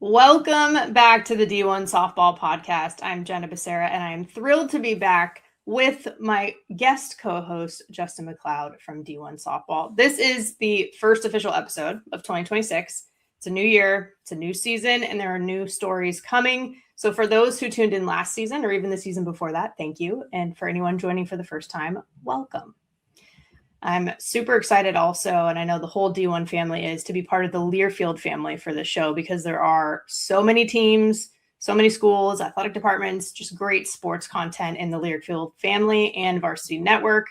Welcome back to the D1Softball podcast. I'm Jenna Becerra, and I'm thrilled to be back with my guest co-host, Justin McLeod from D1Softball. This is the first official episode of 2026. It's a new year, it's a new season, and there are new stories coming. So for those who tuned in last season or even the season before that, thank you. And for anyone joining for the first time, welcome. I'm super excited also, and I know the whole D1 family is, to be part of the Learfield family for the show because there are so many teams, so many schools, athletic departments, just great sports content in the Learfield family and Varsity Network.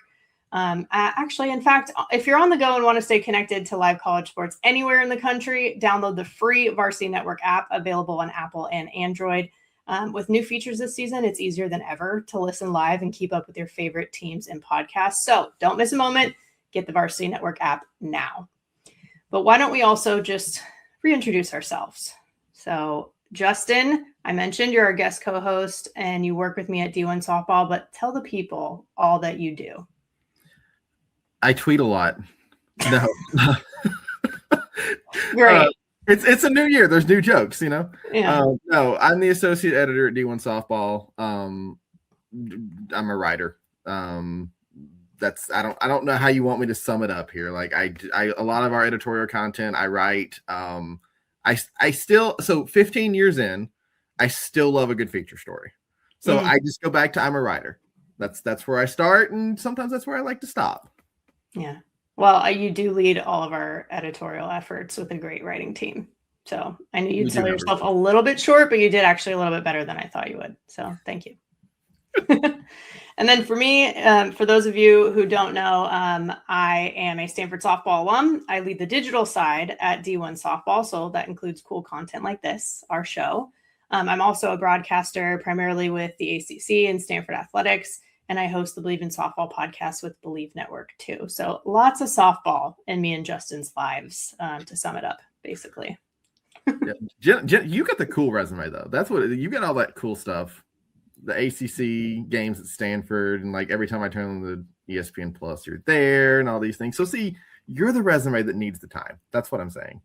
Actually, in fact, if you're on the go and want to stay connected to live college sports anywhere in the country, download the free Varsity Network app available on Apple and Android. With new features this season, it's easier than ever to listen live and keep up with your favorite teams and podcasts. So don't miss a moment. Get the Varsity Network app now. But why don't we also just reintroduce ourselves? So Justin, I mentioned you're our guest co-host and you work with me at D1Softball, but tell the people all that you do. I tweet a lot. No. Great. It's a new year. There's new jokes, you know? Yeah. No, I'm the associate editor at D1Softball. I'm a writer. I don't know how you want me to sum it up here. Like I a lot of our editorial content I write. I still, so 15 years in, I still love a good feature story. So I just go back to I'm a writer. That's where I start, and sometimes that's where I like to stop. Yeah. Well, you do lead all of our editorial efforts with a great writing team. So I knew you'd sell yourself a little bit short, but you did actually a little bit better than I thought you would. So thank you. And then for me, for those of you who don't know, I am a Stanford softball alum. I lead the digital side at D1Softball. So that includes cool content like this, our show. I'm also a broadcaster primarily with the ACC and Stanford Athletics. And I host the Believe in Softball podcast with MLB Network too. So lots of softball in me and Justin's lives, to sum it up, basically. Yeah. Jen, you got the cool resume though. That's what you got, all that cool stuff. The ACC games at Stanford, and like every time I turn on the ESPN Plus, you're there and all these things. So see, you're the resume that needs the time. That's what I'm saying.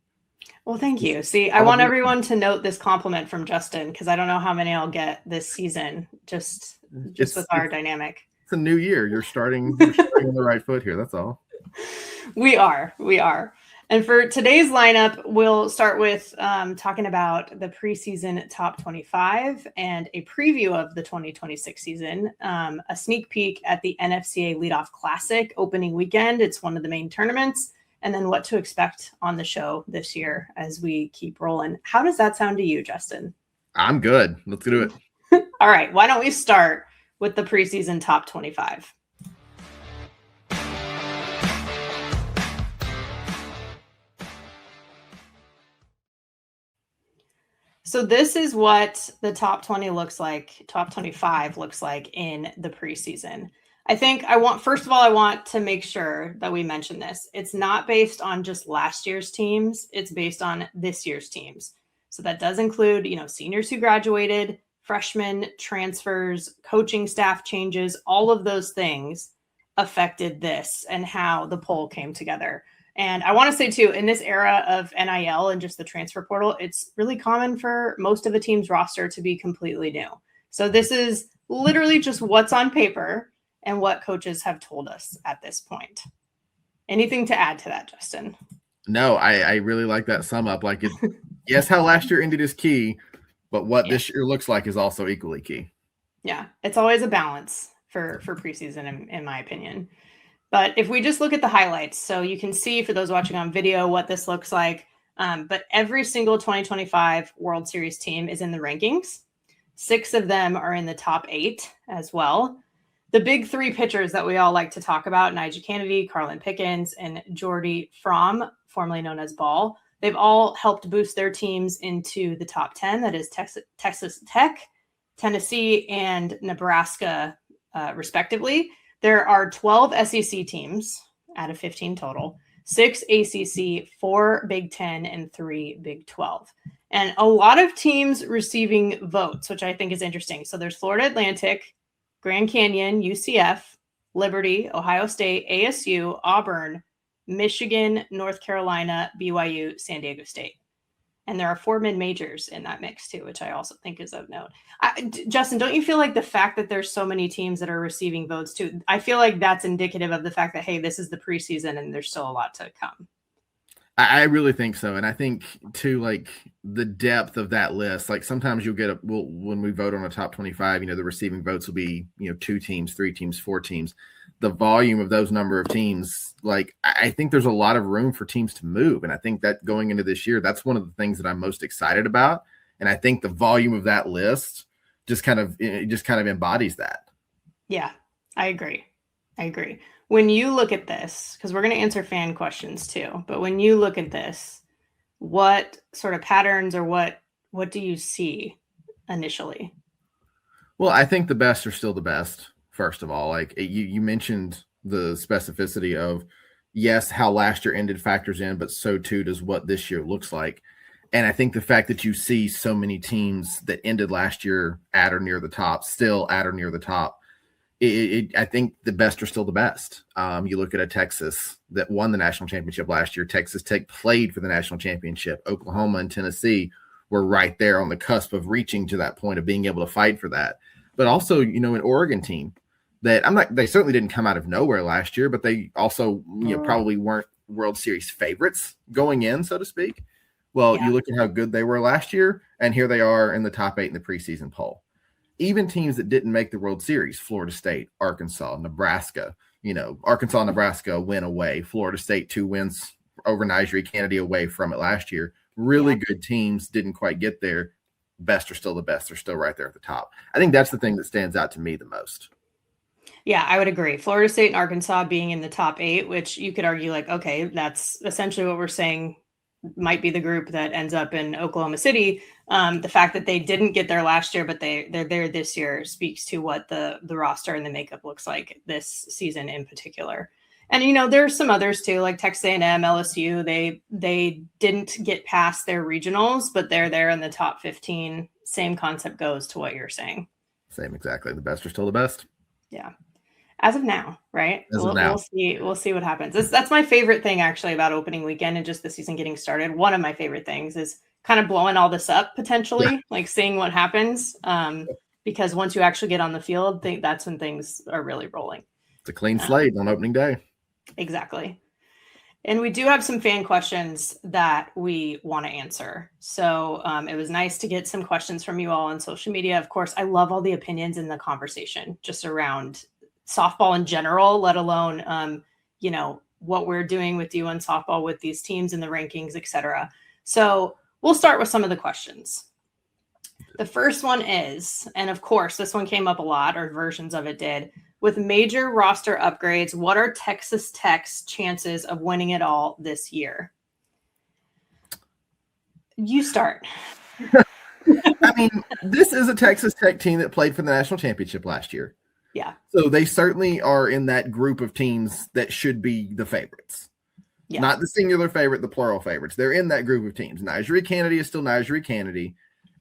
Well, thank you. See, I want everyone to note this compliment from Justin because I don't know how many I'll get this season. Just with our dynamic. It's a new year. You're starting on the right foot here. That's all. We are. And for today's lineup, we'll start with talking about the preseason top 25 and a preview of the 2026 season, a sneak peek at the NFCA Leadoff Classic opening weekend. It's one of the main tournaments, and then what to expect on the show this year as we keep rolling. How does that sound to you, Justin? I'm good. Let's do it. All right. Why don't we start with the preseason top 25? So this is what the top 20 looks like, top 25 looks like in the preseason. I want to make sure that we mention this. It's not based on just last year's teams. It's based on this year's teams. So that does include, seniors who graduated, freshmen, transfers, coaching staff changes, all of those things affected this and how the poll came together. And I want to say, too, in this era of NIL and just the transfer portal, it's really common for most of a team's roster to be completely new. So this is literally just what's on paper and what coaches have told us at this point. Anything to add to that, Justin? No, I really like that sum up. Like, yes, how last year ended is key, but what this year looks like is also equally key. Yeah, it's always a balance for preseason, in my opinion. But if we just look at the highlights, so you can see for those watching on video what this looks like. But every single 2025 World Series team is in the rankings. 6 of them are in the top 8 as well. The big 3 pitchers that we all like to talk about, Nigel Kennedy, Carlin Pickens, and Jordy Fromm, formerly known as Ball, they've all helped boost their teams into the top 10. That is Texas Tech, Tennessee, and Nebraska, respectively. There are 12 SEC teams out of 15 total, 6 ACC, 4 Big 10, and 3 Big 12. And a lot of teams receiving votes, which I think is interesting. So there's Florida Atlantic, Grand Canyon, UCF, Liberty, Ohio State, ASU, Auburn, Michigan, North Carolina, BYU, San Diego State. And there are 4 mid-majors in that mix too, which I also think is of note. Justin, don't you feel like the fact that there's so many teams that are receiving votes too, I feel like that's indicative of the fact that, hey, this is the preseason and there's still a lot to come. I really think so. And I think too, like the depth of that list, like sometimes you'll get when we vote on a top 25, the receiving votes will be, 2 teams, 3 teams, 4 teams. The volume of those number of teams, like I think there's a lot of room for teams to move. And I think that going into this year, that's one of the things that I'm most excited about. And I think the volume of that list just kind of embodies that. Yeah, I agree. When you look at this, because we're going to answer fan questions too, but when you look at this, what sort of patterns or what do you see initially? Well, I think the best are still the best. First of all, like you mentioned the specificity of, yes, how last year ended factors in, but so too does what this year looks like. And I think the fact that you see so many teams that ended last year at or near the top, still at or near the top, I think the best are still the best. You look at a Texas that won the national championship last year. Texas Tech played for the national championship. Oklahoma and Tennessee were right there on the cusp of reaching to that point of being able to fight for that. But also, an Oregon team that they certainly didn't come out of nowhere last year, but they also probably weren't World Series favorites going in, so to speak. Well, You look at how good they were last year, and here they are in the top 8 in the preseason poll. Even teams that didn't make the World Series, Florida State, Arkansas, Nebraska, Arkansas, Nebraska win away. Florida State 2 wins over Nigeria, Kennedy away from it last year. Really good teams didn't quite get there. Best are still the best. They're still right there at the top. I think that's the thing that stands out to me the most. Yeah, I would agree. Florida State and Arkansas being in the top 8, which you could argue like, okay, that's essentially what we're saying might be the group that ends up in Oklahoma City. The fact that they didn't get there last year, but they're there this year speaks to what the roster and the makeup looks like this season in particular. And, there's some others too, like Texas A&M, LSU. They didn't get past their regionals, but they're there in the top 15. Same concept goes to what you're saying. Same, exactly. The best are still the best. Yeah. As of now, right? We'll see what happens. That's my favorite thing actually about opening weekend and just the season getting started. One of my favorite things is kind of blowing all this up potentially, like seeing what happens. Because once you actually get on the field, that's when things are really rolling. It's a clean slate on opening day. Exactly. And we do have some fan questions that we want to answer. So it was nice to get some questions from you all on social media. Of course, I love all the opinions in the conversation just around softball in general, let alone, what we're doing with D1Softball with these teams and the rankings, etc. So we'll start with some of the questions. The first one is, and of course, this one came up a lot, or versions of it did, with major roster upgrades, what are Texas Tech's chances of winning it all this year? You start. I mean, this is a Texas Tech team that played for the national championship last year. Yeah. So they certainly are in that group of teams that should be the favorites. Yeah. Not the singular favorite, the plural favorites. They're in that group of teams. Nigeria Kennedy is still Nigeria Kennedy.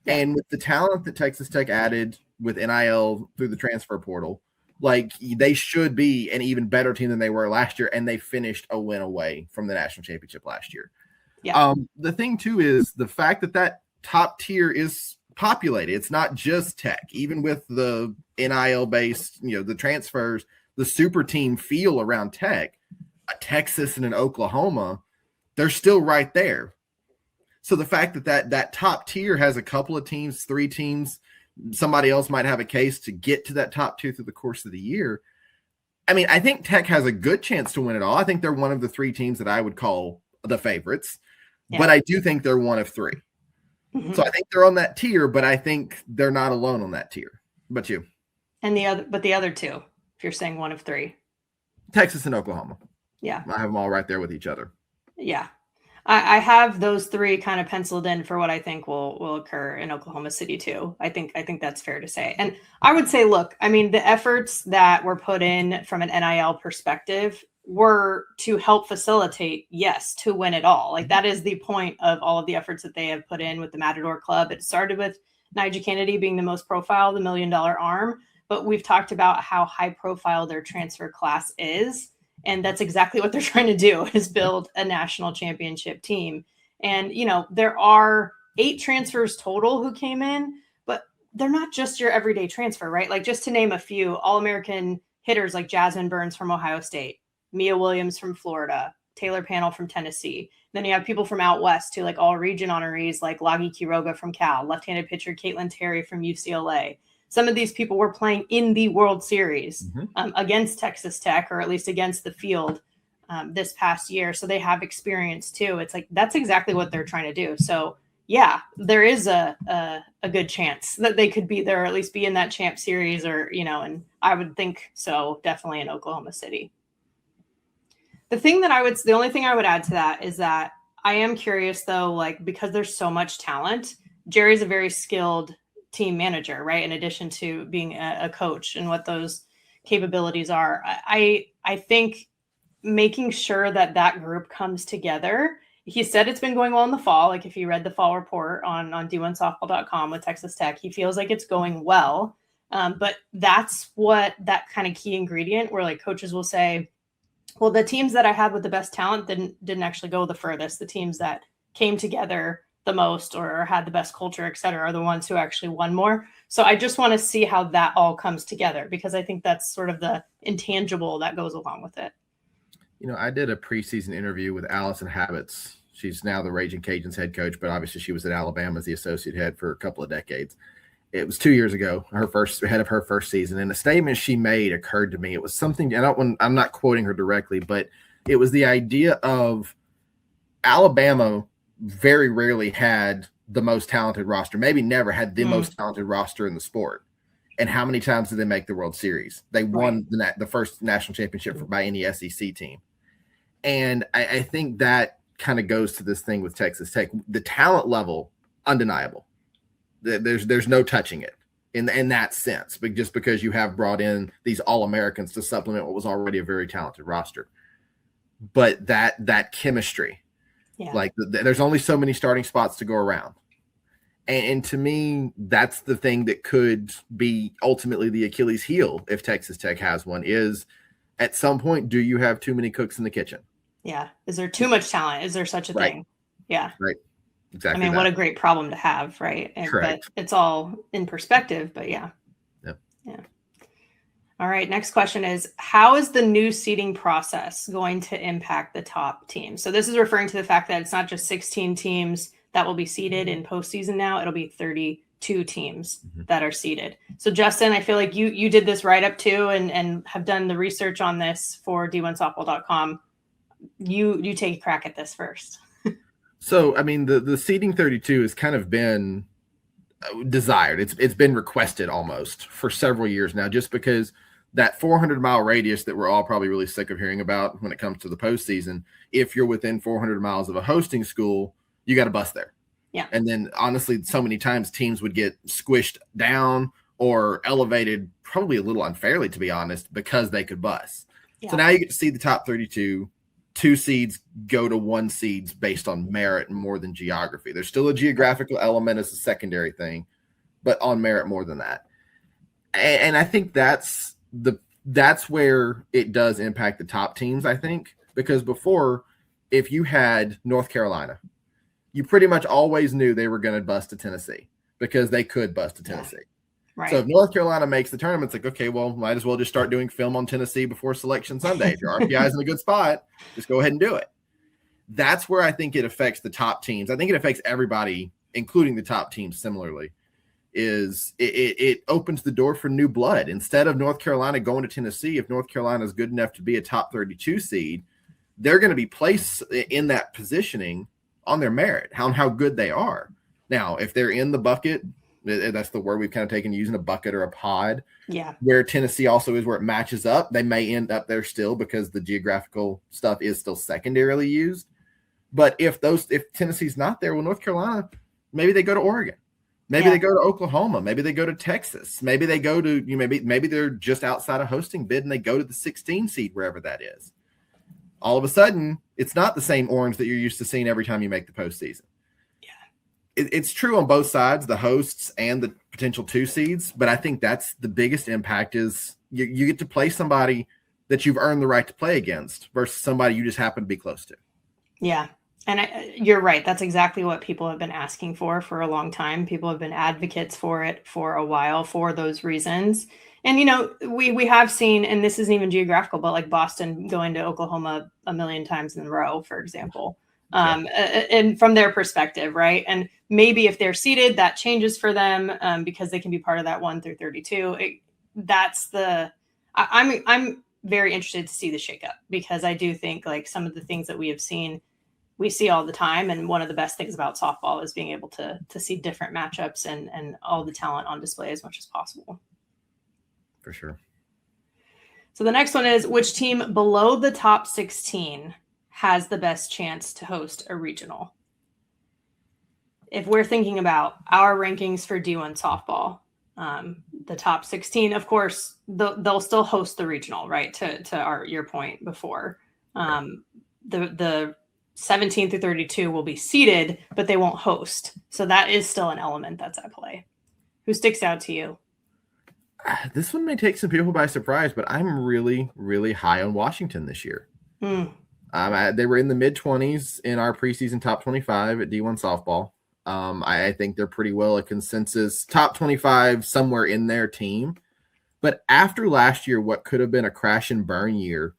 Yeah. And with the talent that Texas Tech added with NIL through the transfer portal, like they should be an even better team than they were last year. And they finished a win away from the national championship last year. Yeah. The thing too is the fact that top tier is populated. It's not just Tech, even with the NIL based, the transfers, the super team feel around Tech, a Texas and an Oklahoma, they're still right there. So the fact that top tier has a couple of teams, 3 teams, somebody else might have a case to get to that top 2 through the course of the year. I mean, I think Tech has a good chance to win it all. I think they're one of the 3 teams that I would call the favorites, but I do think they're one of 3. Mm-hmm. So I think they're on that tier, but I think they're not alone on that tier. But you. And the other 2, if you're saying one of 3. Texas and Oklahoma. Yeah. I have them all right there with each other. Yeah. I have those 3 kind of penciled in for what I think will occur in Oklahoma City too. I think that's fair to say. And I would say, look, I mean, the efforts that were put in from an NIL perspective were to help facilitate, yes, to win it all. Like that is the point of all of the efforts that they have put in with the Matador Club. It started with Nigeria Kennedy being the most profile, the $1 million arm, but we've talked about how high profile their transfer class is. And that's exactly what they're trying to do, is build a national championship team. And, there are 8 transfers total who came in, but they're not just your everyday transfer, right? Like, just to name a few, All-American hitters like Jasmine Burns from Ohio State, Mia Williams from Florida, Taylor Pannell from Tennessee. Then you have people from out west too, like all-region honorees like Lagi Quiroga from Cal, left-handed pitcher Caitlin Terry from UCLA. Some of these people were playing in the World Series against Texas Tech, or at least against the field this past year. So they have experience too. It's like, that's exactly what they're trying to do. So yeah, there is a good chance that they could be there, or at least be in that champ series, or, and I would think so, definitely in Oklahoma City. The only thing I would add to that is that I am curious though, like, because there's so much talent, Jerry's a very skilled team manager, right? In addition to being a coach and what those capabilities are. I think making sure that group comes together. He said it's been going well in the fall. Like, if you read the fall report on D1Softball.com with Texas Tech, he feels like it's going well. But that's what that kind of key ingredient where, like, coaches will say, well, the teams that I had with the best talent didn't actually go the furthest. The teams that came together the most or had the best culture, et cetera, are the ones who actually won more. So I just want to see how that all comes together, because I think that's sort of the intangible that goes along with it. I did a preseason interview with Allison Habits. She's now the Raging Cajuns head coach, but obviously she was at Alabama as the associate head for a couple of decades. It was 2 years ago, ahead of her first season. And the statement she made occurred to me. It was something, I'm not quoting her directly, but it was the idea of Alabama very rarely had the most talented roster, maybe never had the most talented roster in the sport. And how many times did they make the World Series? They won the first national championship by any SEC team. And I think that kind of goes to this thing with Texas Tech. The talent level, undeniable. There's no touching it in that sense, but just because you have brought in these All-Americans to supplement what was already a very talented roster. But that chemistry, like there's only so many starting spots to go around. And to me, that's the thing that could be ultimately the Achilles heel if Texas Tech has one, is at some point, do you have too many cooks in the kitchen? Yeah. Is there too much talent? Is there such a thing? Yeah. Right. Exactly. I mean, what a great problem to have, right? Correct. But it's all in perspective, but yeah. Yeah. All right. Next question is, how is the new seeding process going to impact the top teams? So this is referring to the fact that it's not just 16 teams that will be seeded in postseason now. It'll be 32 teams that are seeded. So Justin, I feel like you did this write up too, and have done the research on this for D1Softball.com. You take a crack at this first. So, I mean, the seeding 32 has kind of been desired. It's been requested almost for several years now, just because that 400-mile radius that we're all probably really sick of hearing about when it comes to the postseason, if you're within 400 miles of a hosting school, you got to bus there. Yeah. And then, honestly, so many times teams would get squished down or elevated, probably a little unfairly, to be honest, because they could bus. Yeah. So now you get to see the top 32. 2 seeds go to 1 seeds based on merit more than geography. There's still a geographical element as a secondary thing, but on merit more than that. And I think that's where it does impact the top teams, I think, because before, if you had North Carolina, you pretty much always knew they were going to bust to Tennessee because they could bust to Tennessee. Right. So if North Carolina makes the tournament, it's like, okay, well, might as well just start doing film on Tennessee before Selection Sunday. If your RPI is in a good spot, just go ahead and do it. That's where I think it affects the top teams. I think it affects everybody, including the top teams similarly, is it opens the door for new blood. Instead of North Carolina going to Tennessee, if North Carolina is good enough to be a top 32 seed, they're going to be placed in that positioning on their merit, on how good they are. Now, if they're in the bucket, that's the word we've kind of taken, using a bucket or a pod. Yeah. Where Tennessee also is, where it matches up. They may end up there still because the geographical stuff is still secondarily used. But if Tennessee's not there, well, North Carolina, maybe they go to Oregon. Maybe they go to Oklahoma. Maybe they go to Texas. Maybe they go to, maybe they're just outside a hosting bid and they go to the 16 seed, wherever that is. All of a sudden, it's not the same orange that you're used to seeing every time you make the postseason. It's true on both sides, the hosts and the potential 2 seeds, but I think that's the biggest impact is you get to play somebody that you've earned the right to play against versus somebody you just happen to be close to. Yeah. And you're right. That's exactly what people have been asking for a long time. People have been advocates for it for a while for those reasons. And, we have seen, and this isn't even geographical, but like Boston going to Oklahoma a million times in a row, for example, and from their perspective, right? And maybe if they're seated, that changes for them because they can be part of that 1 through 32. I'm very interested to see the shakeup because I do think like some of the things that we have seen, we see all the time. And one of the best things about softball is being able to see different matchups and all the talent on display as much as possible. For sure. So the next one is, which team below the top 16 has the best chance to host a regional? If we're thinking about our rankings for D1 softball, the top 16, of course, they'll still host the regional, right? To your point before, the 17 through 32 will be seeded, but they won't host. So that is still an element that's at play. Who sticks out to you? This one may take some people by surprise, but I'm really, really high on Washington this year. They were in the mid-20s in our preseason top 25 at D1 softball. I think they're pretty well a consensus top 25 somewhere in their team. But after last year, what could have been a crash and burn year,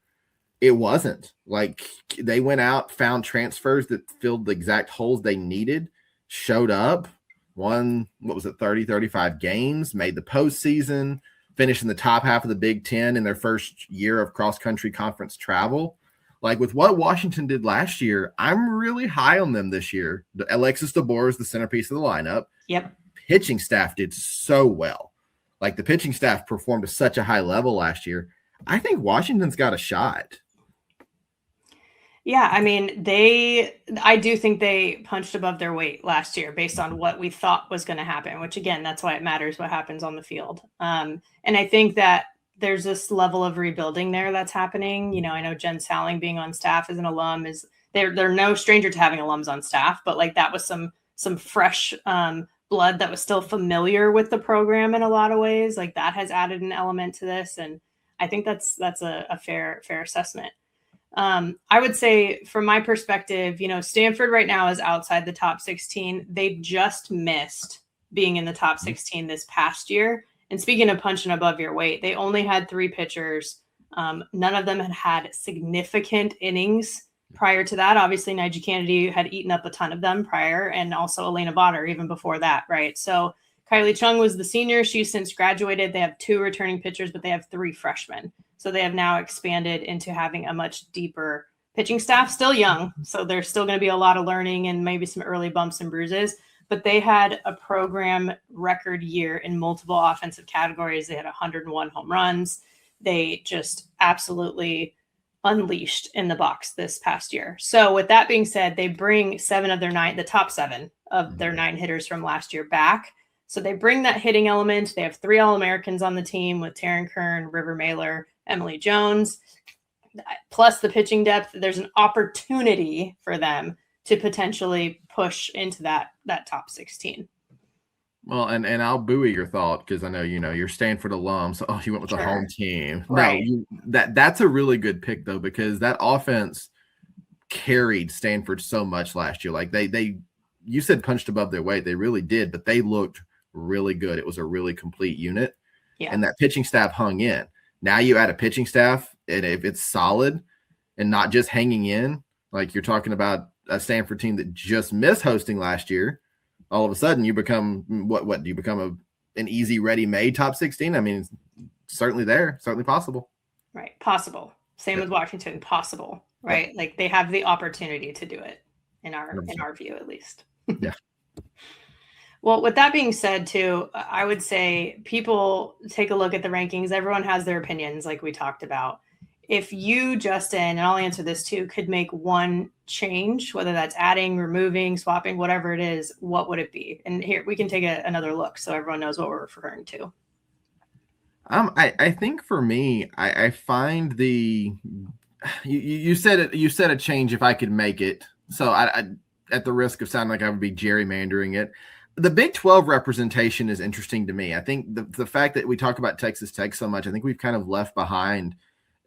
it wasn't. Like they went out, found transfers that filled the exact holes they needed, showed up, won, 30, 35 games, made the postseason, finished in the top half of the Big Ten in their first year of cross-country conference travel. Like with what Washington did last year, I'm really high on them this year. Alexis DeBoer is the centerpiece of the lineup. Yep. Pitching staff did so well. Like the pitching staff performed to such a high level last year. I think Washington's got a shot. Yeah, I mean, I do think they punched above their weight last year based on what we thought was going to happen, which again, that's why it matters what happens on the field. And I think that there's this level of rebuilding there that's happening. I know Jen Salling being on staff as an alum they're no stranger to having alums on staff, but like that was some fresh blood that was still familiar with the program in a lot of ways. Like that has added an element to this. And I think that's a fair assessment. I would say from my perspective, Stanford right now is outside the top 16. They just missed being in the top 16 this past year. And speaking of punching above your weight, they only had 3 pitchers. None of them had significant innings prior to that. Obviously, Nigel Kennedy had eaten up a ton of them prior, and also Elena Botter even before that, right? So Kylie Chung was the senior. She's since graduated. They have 2 returning pitchers, but they have 3 freshmen. So they have now expanded into having a much deeper pitching staff, still young. So there's still going to be a lot of learning and maybe some early bumps and bruises. But they had a program record year in multiple offensive categories. They had 101 home runs. They just absolutely unleashed in the box this past year. So with that being said, they bring the top 7 of their 9 hitters from last year back. So they bring that hitting element. They have 3 All-Americans on the team with Taryn Kern, River Mailer, Emily Jones, plus the pitching depth. There's an opportunity for them to potentially push into that top 16. Well, and I'll buoy your thought because I know you're Stanford alum, so you went with the home team. Right. No, that's a really good pick though, because that offense carried Stanford so much last year. Like they you said punched above their weight, they really did, but they looked really good. It was a really complete unit. Yeah. And that pitching staff hung in. Now you add a pitching staff, and if it's solid and not just hanging in, like you're talking about a Stanford team that just missed hosting last year, all of a sudden you become what do you become an easy, ready-made top 16? I mean, certainly there, certainly possible. Right, possible. Same with Washington, possible. Right, like they have the opportunity to do it in our view, at least. Yeah. Well, with that being said, too, I would say people take a look at the rankings. Everyone has their opinions, like we talked about. If you, Justin, and I'll answer this too, could make one change, whether that's adding, removing, swapping, whatever it is, what would it be? And here we can take another look so everyone knows what we're referring to. I think for me, I find you said a change if I could make it. So I at the risk of sounding like I would be gerrymandering it, the Big 12 representation is interesting to me. I think the fact that we talk about Texas Tech so much, I think we've kind of left behind.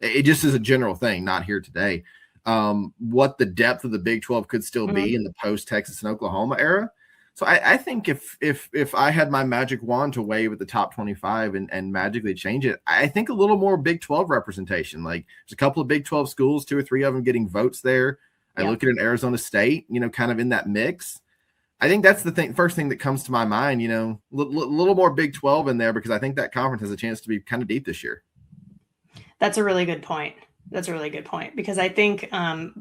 It just is a general thing, not here today. what the depth of the Big 12 could still be in the post Texas and Oklahoma era. So I think if I had my magic wand to wave at the top 25 and magically change it, I think a little more Big 12 representation. Like there's a couple of Big 12 schools, 2 or 3 of them getting votes there. I look at an Arizona State, kind of in that mix. I think that's the first thing that comes to my mind, a little more Big 12 in there, because I think that conference has a chance to be kind of deep this year. That's a really good point. Because I think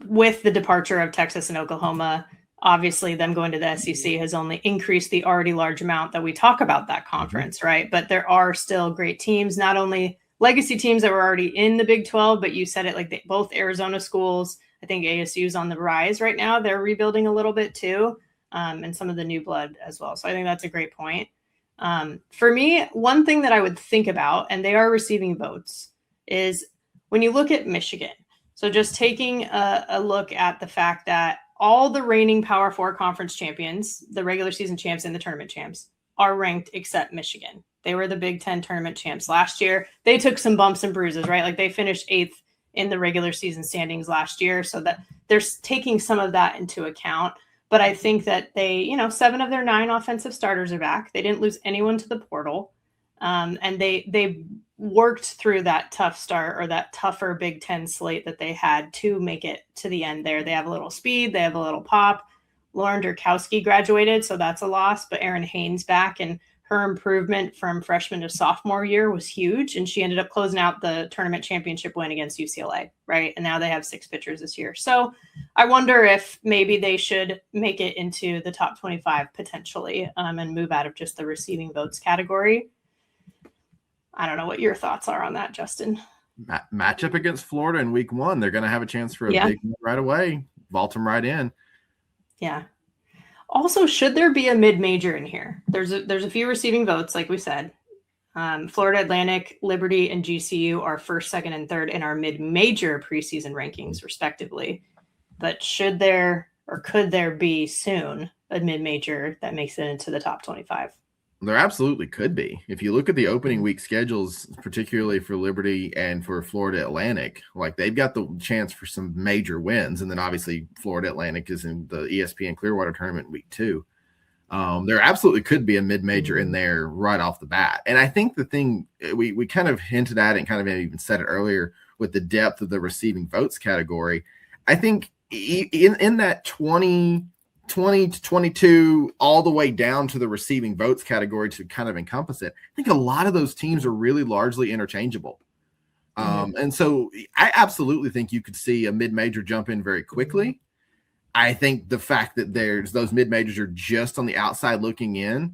with the departure of Texas and Oklahoma, obviously them going to the SEC has only increased the already large amount that we talk about that conference, right? But there are still great teams, not only legacy teams that were already in the Big 12, but you said it, like both Arizona schools. I think ASU's on the rise right now. They're rebuilding a little bit too, and some of the new blood as well. So I think that's a great point. For me, one thing that I would think about, and they are receiving votes, is when you look at Michigan. So just taking a look at the fact that all the reigning Power 4 conference champions, the regular season champs and the tournament champs, are ranked except Michigan. They were the Big 10 tournament champs last year. They took some bumps and bruises, right? Like they finished 8th in the regular season standings last year. So that they're taking some of that into account. But I think that they, 7 of their 9 offensive starters are back. They didn't lose anyone to the portal. And they worked through that tough start, or that tougher Big 10 slate that they had, to make it to the end there. They have a little speed. They have a little pop. Lauren Durkowski graduated, so that's a loss. But Erin Haynes back, and her improvement from freshman to sophomore year was huge. And she ended up closing out the tournament championship win against UCLA, right? And now they have 6 pitchers this year. So I wonder if maybe they should make it into the top 25 potentially, and move out of just the receiving votes category. I don't know what your thoughts are on that, Justin. Matchup against Florida in week 1. They're going to have a chance for a big one right away. Vault them right in. Yeah. Also, should there be a mid-major in here? There's a few receiving votes, like we said. Florida Atlantic, Liberty, and GCU are first, second, and third in our mid-major preseason rankings, respectively. But should there, or could there be soon, a mid-major that makes it into the top 25? There absolutely could be. If you look at the opening week schedules, particularly for Liberty and for Florida Atlantic, like they've got the chance for some major wins. And then obviously Florida Atlantic is in the ESPN Clearwater tournament in week 2. There absolutely could be a mid-major in there right off the bat. And I think the thing we kind of hinted at and kind of even said it earlier with the depth of the receiving votes category, I think in that 20 to 22 all the way down to the receiving votes category to kind of encompass it, I think a lot of those teams are really largely interchangeable. And so I absolutely think you could see a mid-major jump in very quickly. I think the fact that those mid-majors are just on the outside looking in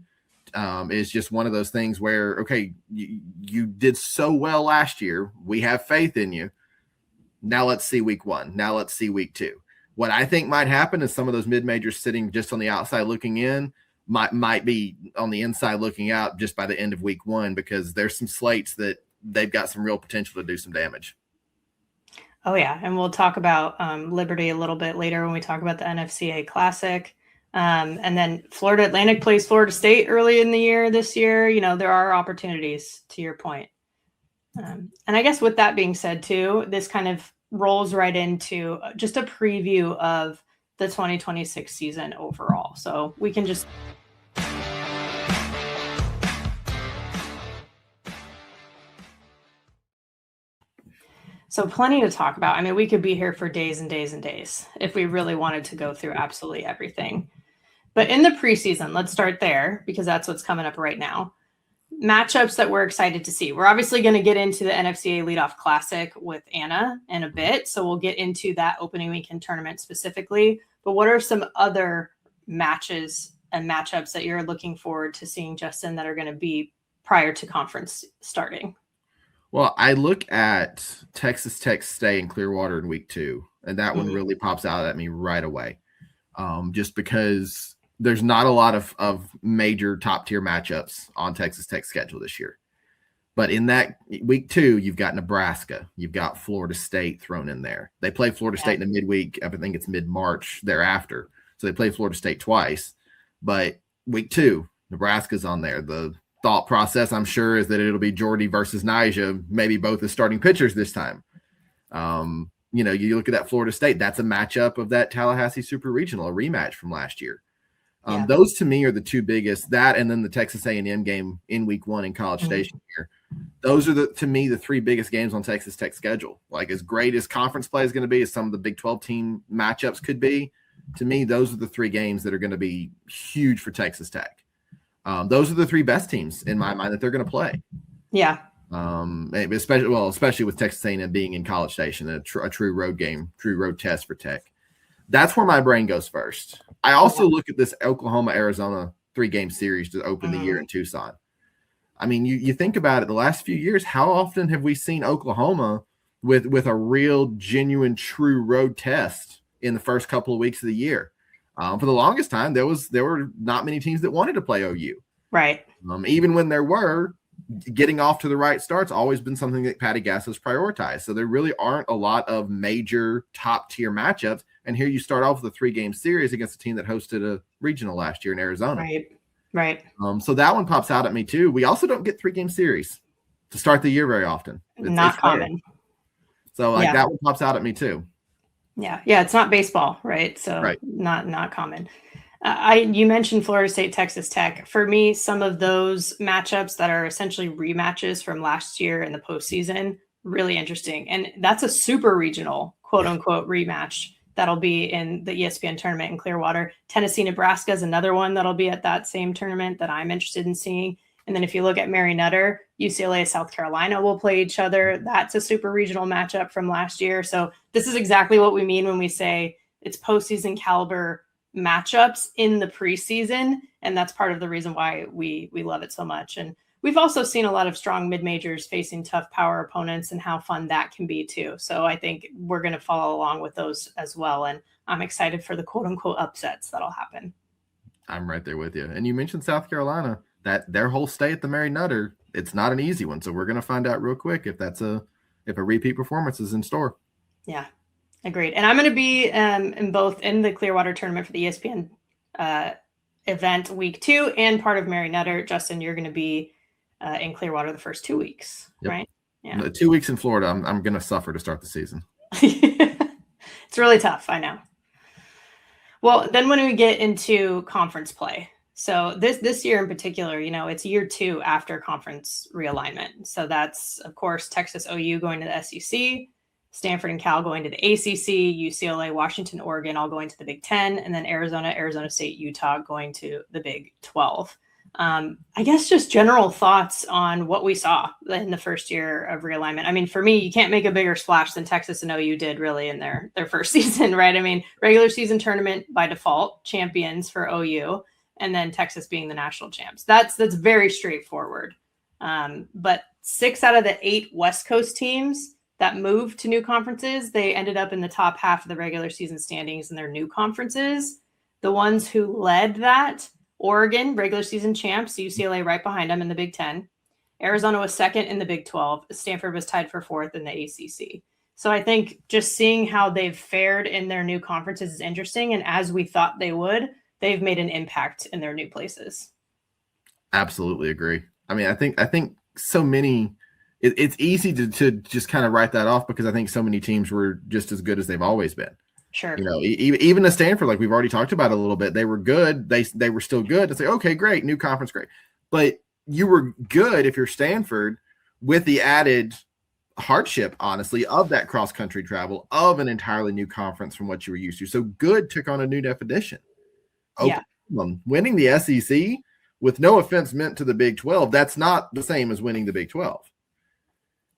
is just one of those things where, okay, you did so well last year. We have faith in you. Now let's see week 1. Now let's see week 2. What I think might happen is some of those mid-majors sitting just on the outside looking in might be on the inside looking out just by the end of week 1, because there's some slates that they've got some real potential to do some damage. Oh, yeah. And we'll talk about Liberty a little bit later when we talk about the NFCA Classic. And then Florida Atlantic plays Florida State early in the year this year. There are opportunities, to your point. And I guess with that being said, too, this kind of rolls right into just a preview of the 2026 season overall. So we can just plenty to talk about. I mean, we could be here for days and days and days if we really wanted to go through absolutely everything. But in the preseason, let's start there, because that's what's coming up right now. Matchups that we're excited to see. We're obviously going to get into the NFCA Leadoff Classic with Anna in a bit, so we'll get into that opening weekend tournament specifically. But what are some other matches and matchups that you're looking forward to seeing, Justin, that are going to be prior to conference starting? Well, I look at Texas Tech stay in Clearwater in week 2, and that one really pops out at me right away, just because there's not a lot of major top-tier matchups on Texas Tech's schedule this year. But in that week 2, you've got Nebraska. You've got Florida State thrown in there. They play Florida State in the midweek. I think it's mid-March thereafter. So they play Florida State twice. But week 2, Nebraska's on there. The thought process, I'm sure, is that it'll be Jordy versus Nyjah, maybe both as starting pitchers this time. You look at that Florida State, that's a matchup of that Tallahassee Super Regional, a rematch from last year. Those to me are the two biggest, that and then the Texas A&M game in week 1 in College Station here. Those are to me the 3 biggest games on Texas Tech's schedule. Like, as great as conference play is going to be, as some of the Big 12 team matchups could be, to me, those are the 3 games that are going to be huge for Texas Tech. Those are the 3 best teams in my mind that they're going to play. Yeah. Especially with Texas A&M being in College Station, a true road game, true road test for Tech. That's where my brain goes first. I also look at this Oklahoma-Arizona 3-game series to open the year in Tucson. I mean, you think about it, the last few years, how often have we seen Oklahoma with a real, genuine, true road test in the first couple of weeks of the year? For the longest time, there were not many teams that wanted to play OU. Right. Even when there were, getting off to the right start's always been something that Patty Gass has prioritized. So there really aren't a lot of major top-tier matchups. And here you start off with a 3-game series against a team that hosted a regional last year in Arizona. Right. So that one pops out at me too. We also don't get 3-game series to start the year very often. It's common. So that one pops out at me too. Yeah. It's not baseball, right? So not common. You mentioned Florida State, Texas Tech. For me, some of those matchups that are essentially rematches from last year in the postseason, really interesting. And that's a super regional, quote unquote, rematch that'll be in the ESPN tournament in Clearwater. Tennessee, Nebraska is another one that'll be at that same tournament that I'm interested in seeing. And then if you look at Mary Nutter, UCLA, South Carolina will play each other. That's a super regional matchup from last year. So this is exactly what we mean when we say it's postseason caliber matchups in the preseason. And that's part of the reason why we love it so much. And we've also seen a lot of strong mid-majors facing tough power opponents and how fun that can be too. So I think we're going to follow along with those as well. And I'm excited for the quote unquote upsets that'll happen. I'm right there with you. And you mentioned South Carolina, that their whole stay at the Mary Nutter, it's not an easy one. So we're going to find out real quick if a repeat performance is in store. Yeah, agreed. And I'm going to be in both in the Clearwater tournament for the ESPN event week 2 and part of Mary Nutter. Justin, you're going to be in Clearwater the first 2 weeks, right? Yeah. The 2 weeks in Florida, I'm going to suffer to start the season. It's really tough. I know. Well, then when we get into conference play, so this year in particular, it's year 2 after conference realignment. So that's, of course, Texas OU going to the SEC, Stanford and Cal going to the ACC, UCLA, Washington, Oregon, all going to the Big 10, and then Arizona State, Utah going to the Big 12. I guess just general thoughts on what we saw in the first year of realignment. I mean, for me, you can't make a bigger splash than Texas and OU did really in their first season, right? I mean, regular season tournament by default, champions for OU, and then Texas being the national champs. That's very straightforward. But 6 out of the 8 West Coast teams that moved to new conferences, they ended up in the top half of the regular season standings in their new conferences. The ones who led that, Oregon, regular season champs, UCLA right behind them in the Big 10. Arizona was second in the Big 12. Stanford was tied for 4th in the ACC. So I think just seeing how they've fared in their new conferences is interesting. And as we thought they would, they've made an impact in their new places. Absolutely agree. I mean, I think so many, it's easy to just kind of write that off because I think so many teams were just as good as they've always been. Sure. Even the Stanford, like we've already talked about a little bit, they were good. They were still good to say, okay, great, new conference, great. But you were good if you're Stanford with the added hardship, honestly, of that cross-country travel, of an entirely new conference from what you were used to. So good took on a new definition. Winning the SEC, with no offense meant to the Big 12, that's not the same as winning the Big 12.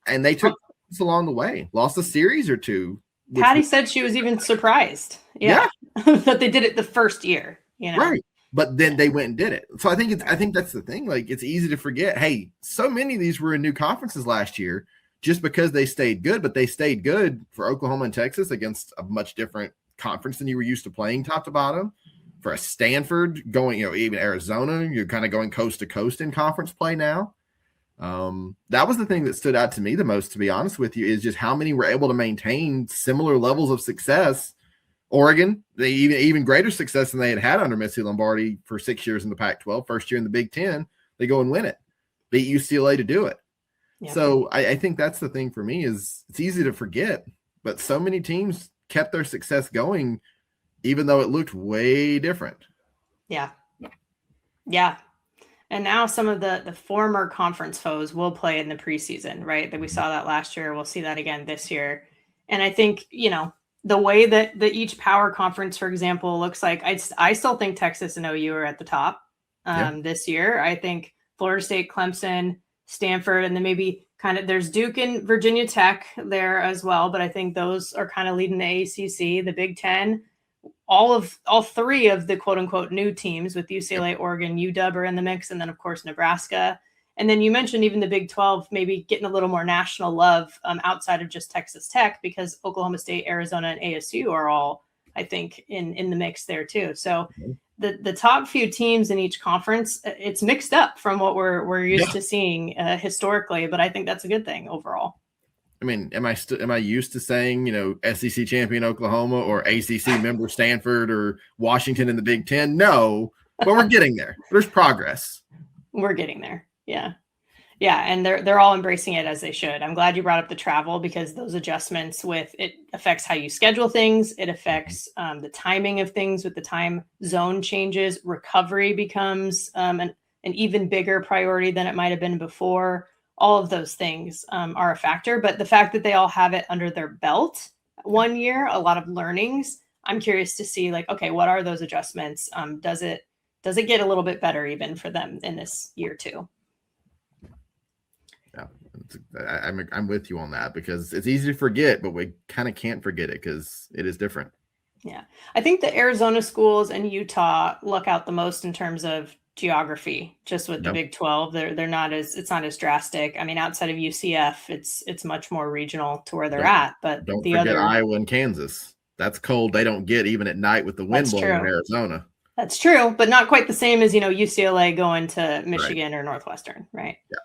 And they took us along the way, lost a series or 2. Patty said she was even surprised. Yeah. That they did it the first year, Right. But then they went and did it. So I think that's the thing. Like, it's easy to forget, hey, so many of these were in new conferences last year just because they stayed good, but they stayed good for Oklahoma and Texas against a much different conference than you were used to playing top to bottom. For a Stanford going, even Arizona, you're kind of going coast to coast in conference play now. That was the thing that stood out to me the most, to be honest with you, is just how many were able to maintain similar levels of success. Oregon, they even greater success than they had under Missy Lombardi for 6 years in the Pac-12. First year in the Big 10, they go and win it, beat UCLA to do it. Yeah. So I think that's the thing for me is it's easy to forget, but so many teams kept their success going, even though it looked way different. Yeah. Yeah. And now some of the former conference foes will play in the preseason, right? That we saw that last year. We'll see that again this year. And I think, the way that each power conference, for example, looks like, I still think Texas and OU are at the top this year. I think Florida State, Clemson, Stanford, and then maybe kind of there's Duke and Virginia Tech there as well. But I think those are kind of leading the ACC, the Big Ten. All three of the quote unquote new teams with UCLA, Oregon, UW are in the mix. And then of course, Nebraska. And then you mentioned even the Big 12, maybe getting a little more national love outside of just Texas Tech, because Oklahoma State, Arizona, and ASU are all, I think, in the mix there too. So the top few teams in each conference, it's mixed up from what we're used to seeing historically, but I think that's a good thing overall. I mean, am I used to saying, SEC champion Oklahoma or ACC member Stanford or Washington in the Big Ten? No, but we're getting there. There's progress. We're getting there. Yeah. Yeah. And they're all embracing it as they should. I'm glad you brought up the travel, because those adjustments it affects how you schedule things. It affects the timing of things with the time zone changes. Recovery becomes an even bigger priority than it might have been before. All of those things are a factor, but the fact that they all have it under their belt 1 year, a lot of learnings. I'm curious to see okay, what are those adjustments? Does it get a little bit better even for them in this year too? Yeah, I'm with you on that, because it's easy to forget, but we kind of can't forget it because it is different. Yeah. I think the Arizona schools and Utah luck out the most in terms of geography, just with the Big 12. It's not as drastic. I mean, outside of UCF, it's much more regional to where they're at. But don't forget Iowa and Kansas. That's cold. They don't get even at night with the wind blowing in Arizona. That's true, but not quite the same as, UCLA going to Michigan or Northwestern, right? Yeah.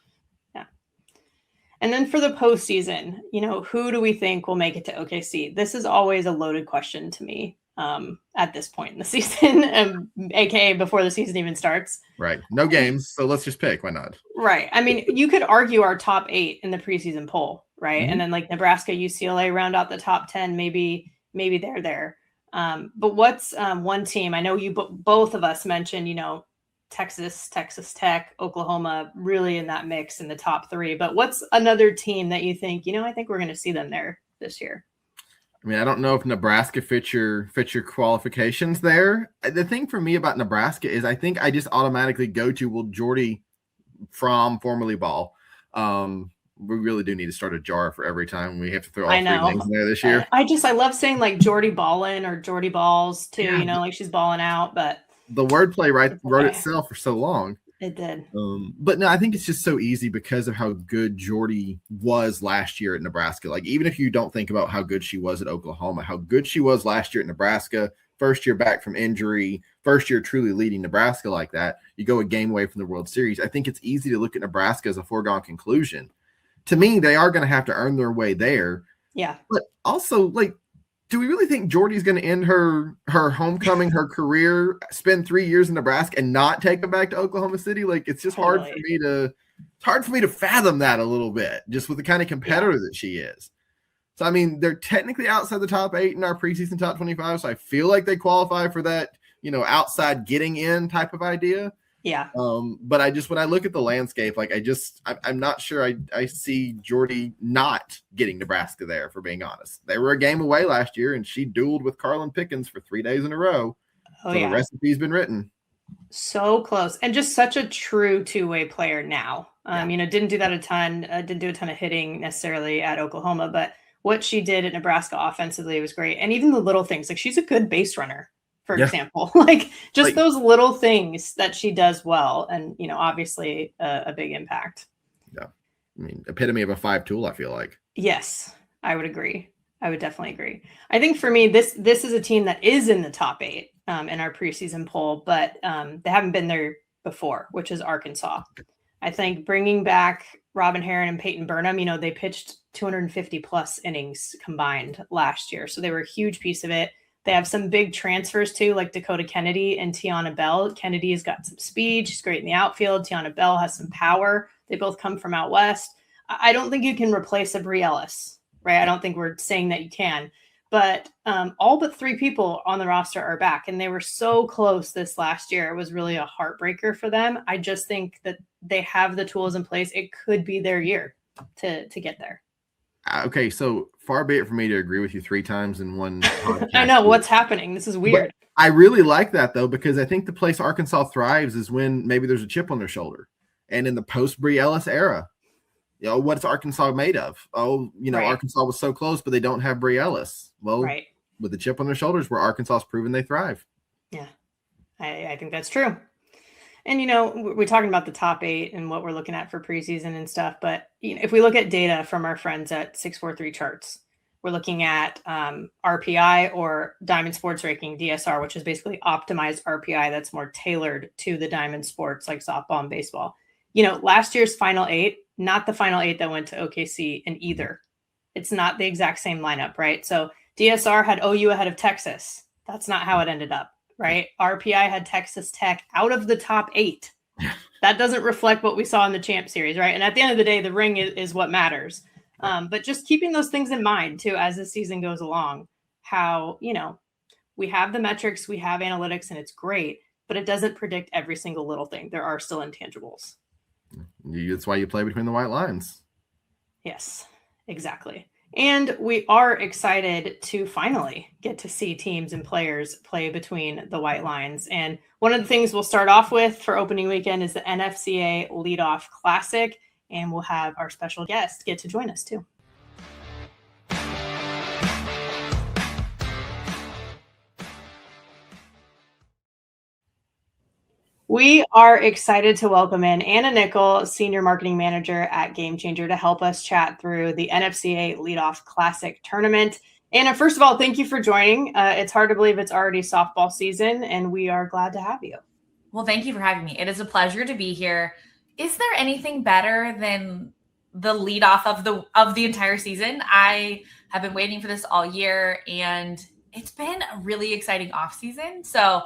And then for the postseason, who do we think will make it to OKC? This is always a loaded question to me at this point in the season, aka before the season even starts. Right. No games, so let's just pick. Why not? Right. I mean, you could argue our top 8 in the preseason poll, right? Mm-hmm. And then Nebraska, UCLA round out the top 10. Maybe they're there. But what's one team? I know you both of us mentioned, Texas Tech, Oklahoma, really in that mix in the top 3. But what's another team that you think, I think we're going to see them there this year? I mean, I don't know if Nebraska fit your qualifications there. The thing for me about Nebraska is I think I just automatically go to, well, Jordy from formerly Ball. We really do need to start a jar for every time we have to throw all 3 names in there this year. I love saying Jordy Ballin or Jordy Balls too, she's balling out, but the wordplay wrote itself for so long. It did. But no, I think it's just so easy because of how good Jordy was last year at Nebraska. Even if you don't think about how good she was at Oklahoma, how good she was last year at Nebraska, first year back from injury, first year truly leading Nebraska like that, you go a game away from the World Series. I think it's easy to look at Nebraska as a foregone conclusion. To me, they are going to have to earn their way there. Yeah. But also, do we really think Jordy's going to end her homecoming, her career, spend 3 years in Nebraska and not take them back to Oklahoma City? It's just hard for me to fathom that a little bit, just with the kind of competitor that she is. So, I mean, they're technically outside the top 8 in our preseason top 25. So I feel like they qualify for that, outside getting in type of idea. Yeah. But when I look at the landscape, I'm not sure I see Jordy not getting Nebraska there, for being honest. They were a game away last year and she dueled with Carlin Pickens for 3 days in a row. So the recipe's been written. So close. And just such a true 2-way player now. Didn't do that a ton, didn't do a ton of hitting necessarily at Oklahoma, but what she did at Nebraska offensively was great. And even the little things, she's a good base runner. For example, those little things that she does well. And, obviously a big impact. Yeah. I mean, epitome of a 5 tool, I feel like. Yes, I would agree. I would definitely agree. I think for me, this is a team that is in the top 8 in our preseason poll, but they haven't been there before, which is Arkansas. I think bringing back Robin Herron and Peyton Burnham, they pitched 250 plus innings combined last year. So they were a huge piece of it. They have some big transfers too, like Dakota Kennedy and Tiana Bell. Kennedy has got some speed. She's great in the outfield. Tiana Bell has some power. They both come from out west. I don't think you can replace a Brie Ellis. right? I don't think we're saying that you can, but all but 3 people on the roster are back, and they were so close this last year. It was really a heartbreaker for them. I just think that they have the tools in place. It could be their year to get there. Okay, so far be it for me to agree with you 3 times in one I know what's happening. This is weird. But I really like that, though, because I think the place Arkansas thrives is when maybe there's a chip on their shoulder. And in the post-Brie Ellis era, what's Arkansas made of? Right. Arkansas was so close, but they don't have Brie Ellis. Well, right. With the chip on their shoulders, where Arkansas's proven they thrive. Yeah, I think that's true. And, we're talking about the top 8 and what we're looking at for preseason and stuff. But, if we look at data from our friends at 643 Charts, we're looking at RPI, or Diamond Sports Ranking, DSR, which is basically optimized RPI that's more tailored to the Diamond sports like softball and baseball. Last year's final 8, not the final 8 that went to OKC in either. It's not the exact same lineup, right? So DSR had OU ahead of Texas. That's not how it ended up. Right? RPI had Texas Tech out of the top 8. That doesn't reflect what we saw in the Champ Series, right? And at the end of the day, the ring is what matters. But just keeping those things in mind, too, as the season goes along, how, we have the metrics, we have analytics, and it's great, but it doesn't predict every single little thing. There are still intangibles. That's why you play between the white lines. Yes, exactly. And we are excited to finally get to see teams and players play between the white lines. And one of the things we'll start off with for opening weekend is the NFCA Leadoff Classic. And we'll have our special guest get to join us too. We are excited to welcome in Anna Nickel, Senior Marketing Manager at GameChanger, to help us chat through the NFCA Leadoff Classic tournament. Anna, first of all, thank you for joining. It's hard to believe it's already softball season, and we are glad to have you. Well, thank you for having me. It is a pleasure to be here. Is there anything better than the leadoff of the entire season? I have been waiting for this all year, and it's been a really exciting off season. So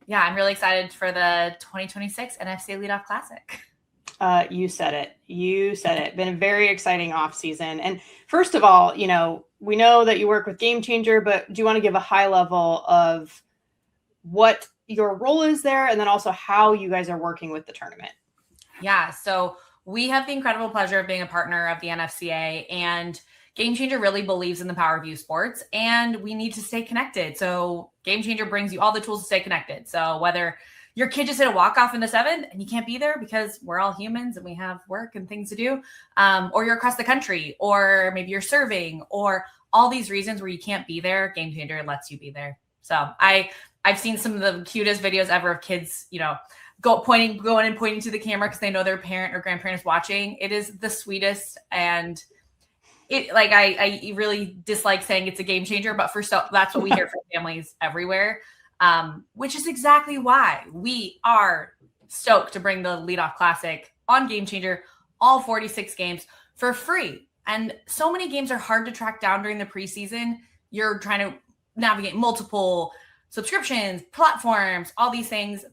yeah, I'm really excited for the 2026 NFCA Leadoff Classic. You said it. Been a very exciting off season. And first of all, we know that you work with GameChanger, but do you want to give a high level of what your role is there, and then also how you guys are working with the tournament? Yeah, so we have the incredible pleasure of being a partner of the NFCA, and GameChanger really believes in the power of youth sports, and we need to stay connected. So GameChanger brings you all the tools to stay connected. So whether your kid just hit a walk-off in the 7th and you can't be there because we're all humans and we have work and things to do, or you're across the country, or maybe you're serving, or all these reasons where you can't be there, GameChanger lets you be there. So I've seen some of the cutest videos ever of kids, going and pointing to the camera because they know their parent or grandparent is watching. It is the sweetest, and I really dislike saying it's a game changer, but that's what we hear from families everywhere, which is exactly why we are stoked to bring the Leadoff Classic on GameChanger, all 46 games for free. And so many games are hard to track down during the preseason. You're trying to navigate multiple subscriptions, platforms, all these things.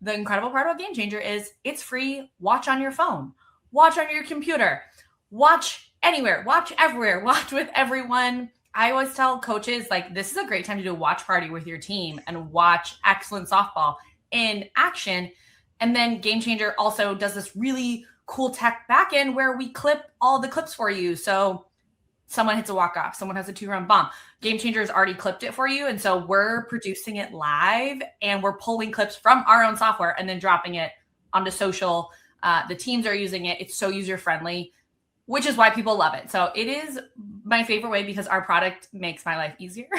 The incredible part about GameChanger is it's free. Watch on your phone, watch on your computer, watch anywhere, watch everywhere, watch with everyone. I always tell coaches, this is a great time to do a watch party with your team and watch excellent softball in action. And then GameChanger also does this really cool tech backend where we clip all the clips for you. So someone hits a walk-off, someone has a 2-run bomb. GameChanger has already clipped it for you. And so we're producing it live, and we're pulling clips from our own software and then dropping it onto social. The teams are using it. It's so user-friendly, which is why people love it. So it is my favorite way because our product makes my life easier.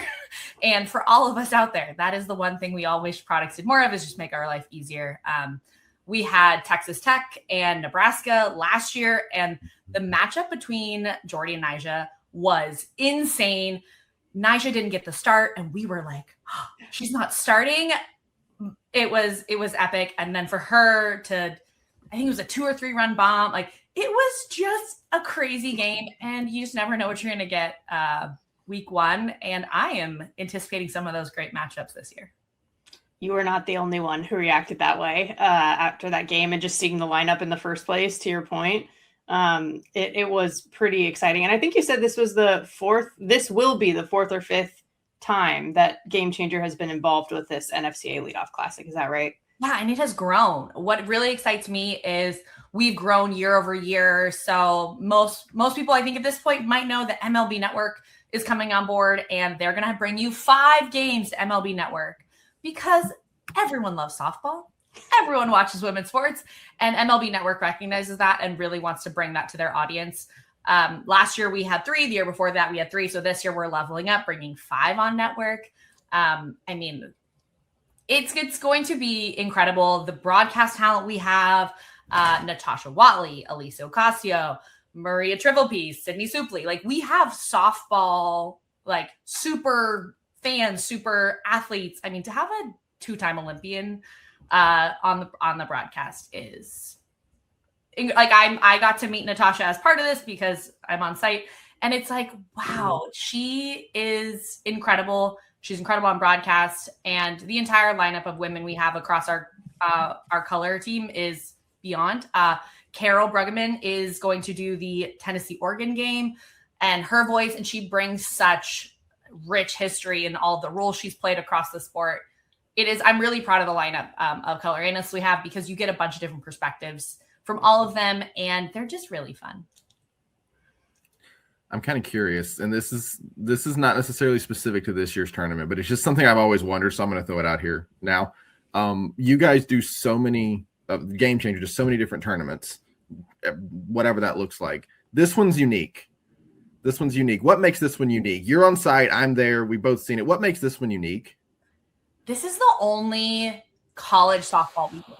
And for all of us out there, that is the one thing we all wish products did more of, is just make our life easier. We had Texas Tech and Nebraska last year, and the matchup between Jordy and Nyjah was insane. Nyjah didn't get the start, and we were like, oh, she's not starting. It was epic. And then for her to, I think it was a 2 or 3 run bomb. It was just a crazy game, and you just never know what you're going to get week 1. And I am anticipating some of those great matchups this year. You were not the only one who reacted that way after that game, and just seeing the lineup in the first place, to your point. It was pretty exciting. And I think you said this will be the fourth or fifth time that GameChanger has been involved with this NFCA Leadoff Classic. Is that right? Yeah, and it has grown. What really excites me is we've grown year over year. So most people, I think at this point, might know that MLB Network is coming on board, and they're going to bring you 5 games to MLB Network because everyone loves softball. Everyone watches women's sports, and MLB Network recognizes that and really wants to bring that to their audience. Last year we had 3. The year before that we had 3. So this year we're leveling up, bringing 5 on network. It's going to be incredible. The broadcast talent we have, Natasha Watley, Elisa Ocasio, Maria Trivelpiece, Sydney Supley. Like, we have softball, like, super fans, super athletes. I mean, to have a 2-time Olympian on the broadcast is like, I got to meet Natasha as part of this because I'm on site, and it's like, wow, she is incredible. She's incredible on broadcast, and the entire lineup of women we have across our color team is beyond. Carol Bruggeman is going to do the Tennessee-Oregon game, and her voice, and she brings such rich history in all the roles she's played across the sport. I'm really proud of the lineup of color analysts we have, because you get a bunch of different perspectives from all of them, and they're just really fun. I'm kind of curious, and this is not necessarily specific to this year's tournament, but it's just something I've always wondered, so I'm going to throw it out here now. You guys do so many GameChanger, just so many different tournaments, whatever that looks like. This one's unique. What makes this one unique? You're on site, I'm there, we've both seen it. What makes this one unique? This is the only college softball we do.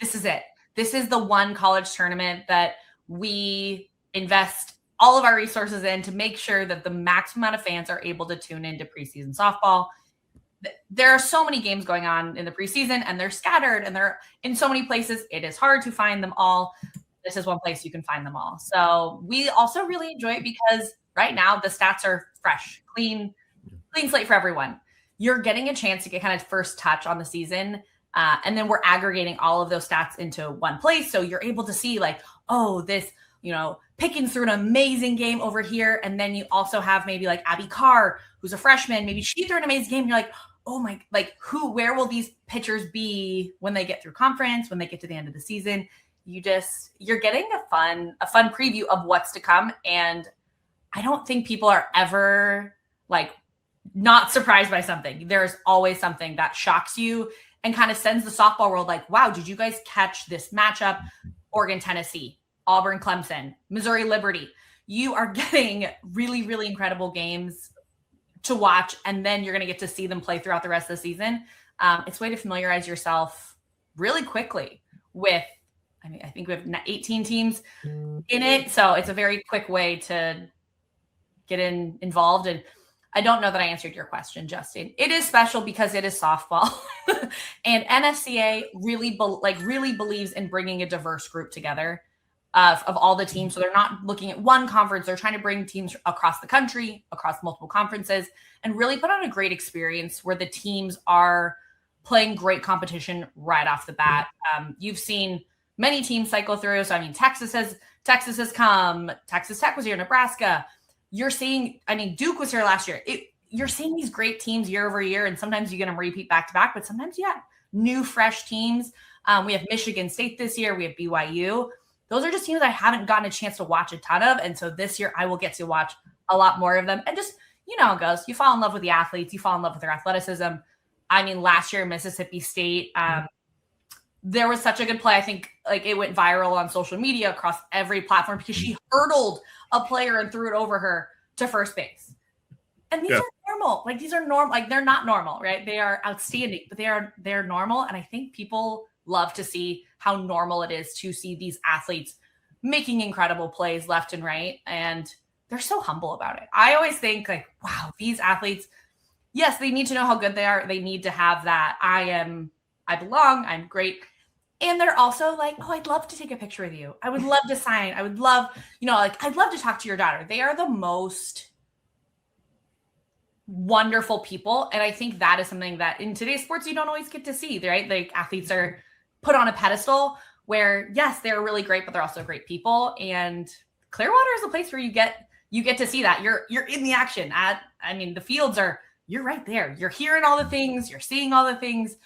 This is it. This is the one college tournament that we invest all of our resources in to make sure that the maximum amount of fans are able to tune into preseason softball. There are so many games going on in the preseason, and they're scattered, and they're in so many places. It is hard to find them all. This is one place you can find them all. So we also really enjoy it because right now the stats are fresh, clean slate for everyone. You're getting a chance to get kind of first touch on the season. And then we're aggregating all of those stats into one place. So you're able to see, like, oh, this, picking through an amazing game over here. And then you also have maybe like Abby Carr, who's a freshman. Maybe she threw an amazing game. You're like, oh my, like, where will these pitchers be when they get through conference, when they get to the end of the season? You're getting a fun preview of what's to come. And I don't think people are ever like not surprised by something. There's always something that shocks you and kind of sends the softball world like, wow, did you guys catch this matchup? Oregon, Tennessee, Auburn, Clemson, Missouri, Liberty. You are getting really, really incredible games to watch, and then you're going to get to see them play throughout the rest of the season. It's a way to familiarize yourself really quickly with, I think we have 18 teams in it, so it's a very quick way to get involved. And I don't know that I answered your question, Justin. It is special because it is softball, and NFCA really believes in bringing a diverse group together of all the teams. So they're not looking at one conference. They're trying to bring teams across the country, across multiple conferences, and really put on a great experience where the teams are playing great competition right off the bat. You've seen many teams cycle through. So, Texas has come. Texas Tech was here, Nebraska. You're seeing, Duke was here last year. You're seeing these great teams year over year, and sometimes you get them repeat back to back, but sometimes you have new, fresh teams. We have Michigan State this year. We have BYU. Those are just teams I haven't gotten a chance to watch a ton of. And so this year I will get to watch a lot more of them. And just, how it goes. You fall in love with the athletes. You fall in love with their athleticism. Last year, Mississippi State, there was such a good play. I think it went viral on social media across every platform because she hurdled a player and threw it over her to first base. And these are normal. These are normal. They're not normal, right? They are outstanding, but they're normal. And I think people love to see how normal it is to see these athletes making incredible plays left and right. And they're so humble about it. I always think wow, these athletes, yes, they need to know how good they are. They need to have that. I belong. I'm great. And they're also like, oh, I'd love to take a picture with you. I would love to sign. I would love, I'd love to talk to your daughter. They are the most wonderful people. And I think that is something that in today's sports, you don't always get to see, right? Athletes are put on a pedestal where yes, they're really great, but they're also great people. And Clearwater is a place where you get to see that. You're in the action. The fields you're right there. You're hearing all the things, you're seeing all the things.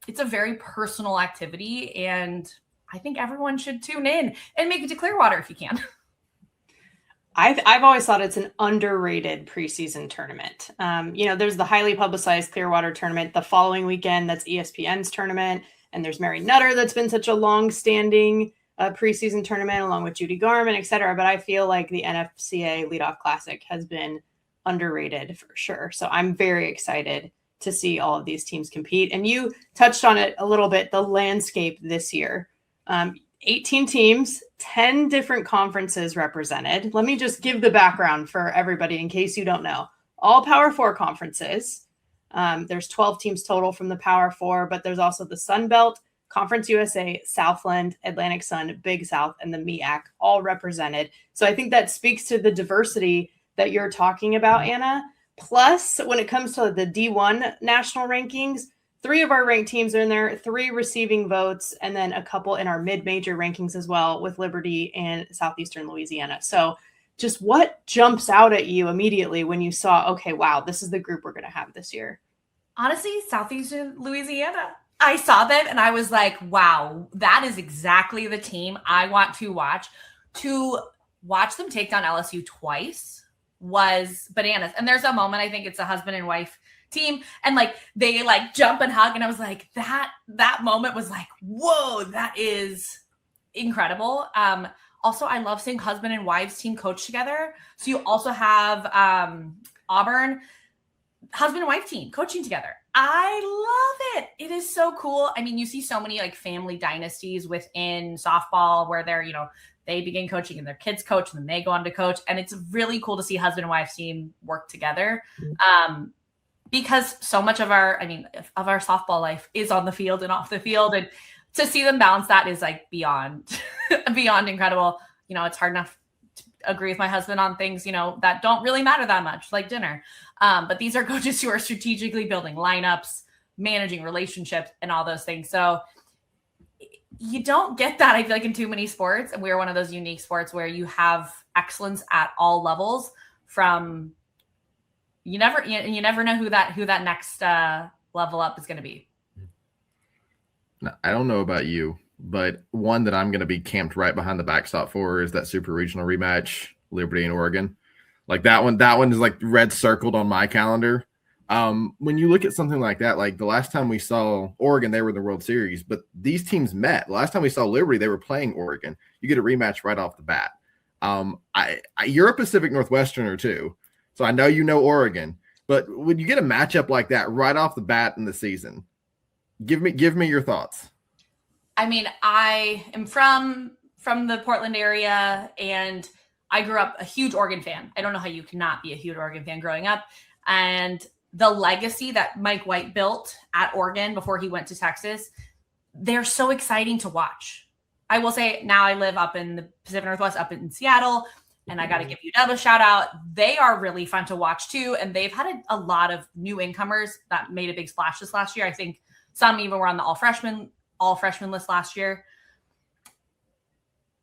It's a very personal activity, and I think everyone should tune in and make it to Clearwater if you can. I've always thought it's an underrated preseason tournament. There's the highly publicized Clearwater tournament the following weekend. That's ESPN's tournament. And there's Mary Nutter. That's been such a long-standing preseason tournament along with Judy Garman, et cetera. But I feel like the NFCA Leadoff Classic has been underrated for sure. So I'm very excited to see all of these teams compete. And you touched on it a little bit, the landscape this year. 18 teams, 10 different conferences represented. Let me just give the background for everybody in case you don't know. All Power 4 conferences. There's 12 teams total from the Power 4, but there's also the Sun Belt, Conference USA, Southland, Atlantic Sun, Big South, and the MEAC all represented. So I think that speaks to the diversity that you're talking about, Anna. Plus, when it comes to the D1 national rankings, 3 of our ranked teams are in there, 3 receiving votes, and then a couple in our mid-major rankings as well with Liberty and Southeastern Louisiana. So just what jumps out at you immediately when you saw, okay, wow, this is the group we're going to have this year? Honestly, Southeastern Louisiana. I saw them and I was like, wow, that is exactly the team I want to watch. To watch them take down LSU twice was bananas. And there's a moment, I think it's a husband and wife team, and like they like jump and hug, and I was like, that moment was like, whoa, that is incredible. Also, I love seeing husband and wives team coach together. So you also have Auburn husband and wife team coaching together. I love it. It is so cool. I mean, you see so many like family dynasties within softball where they're, they begin coaching and their kids coach and then they go on to coach. And it's really cool to see husband and wife team work together. Because so much of our softball life is on the field and off the field. And to see them balance that is like beyond incredible. It's hard enough to agree with my husband on things, that don't really matter that much, like dinner. But these are coaches who are strategically building lineups, managing relationships, and all those things. So you don't get that, I feel like, in too many sports. And we're one of those unique sports where you have excellence at all levels. From you never know who that next level up is going to be. Now, I don't know about you, but one that I'm going to be camped right behind the backstop for is that super regional rematch, Liberty and Oregon. Like that one is like red circled on my calendar. When you look at something like that, like the last time we saw Oregon, they were in the World Series, but these teams met. The last time we saw Liberty, they were playing Oregon. You get a rematch right off the bat. You're a Pacific Northwesterner too, so I know you know Oregon. But when you get a matchup like that right off the bat in the season, give me your thoughts. I mean, I am from the Portland area, and I grew up a huge Oregon fan. I don't know how you cannot be a huge Oregon fan growing up. And the legacy that Mike White built at Oregon before he went to Texas, they're so exciting to watch. I will say now I live up in the Pacific Northwest, up in Seattle, and I got to give UW a shout out. They are really fun to watch too. And they've had a lot of new incomers that made a big splash this last year. I think some even were on the all freshman list last year.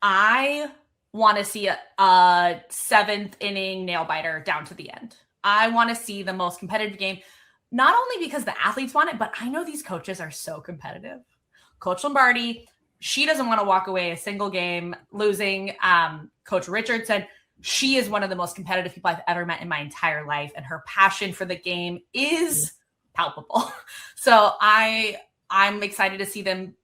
I want to see a 7th inning nail biter down to the end. I want to see the most competitive game, not only because the athletes want it, but I know these coaches are so competitive. Coach Lombardi, she doesn't want to walk away a single game losing. Coach Richardson, she is one of the most competitive people I've ever met in my entire life, and her passion for the game is palpable. So I'm excited to see them.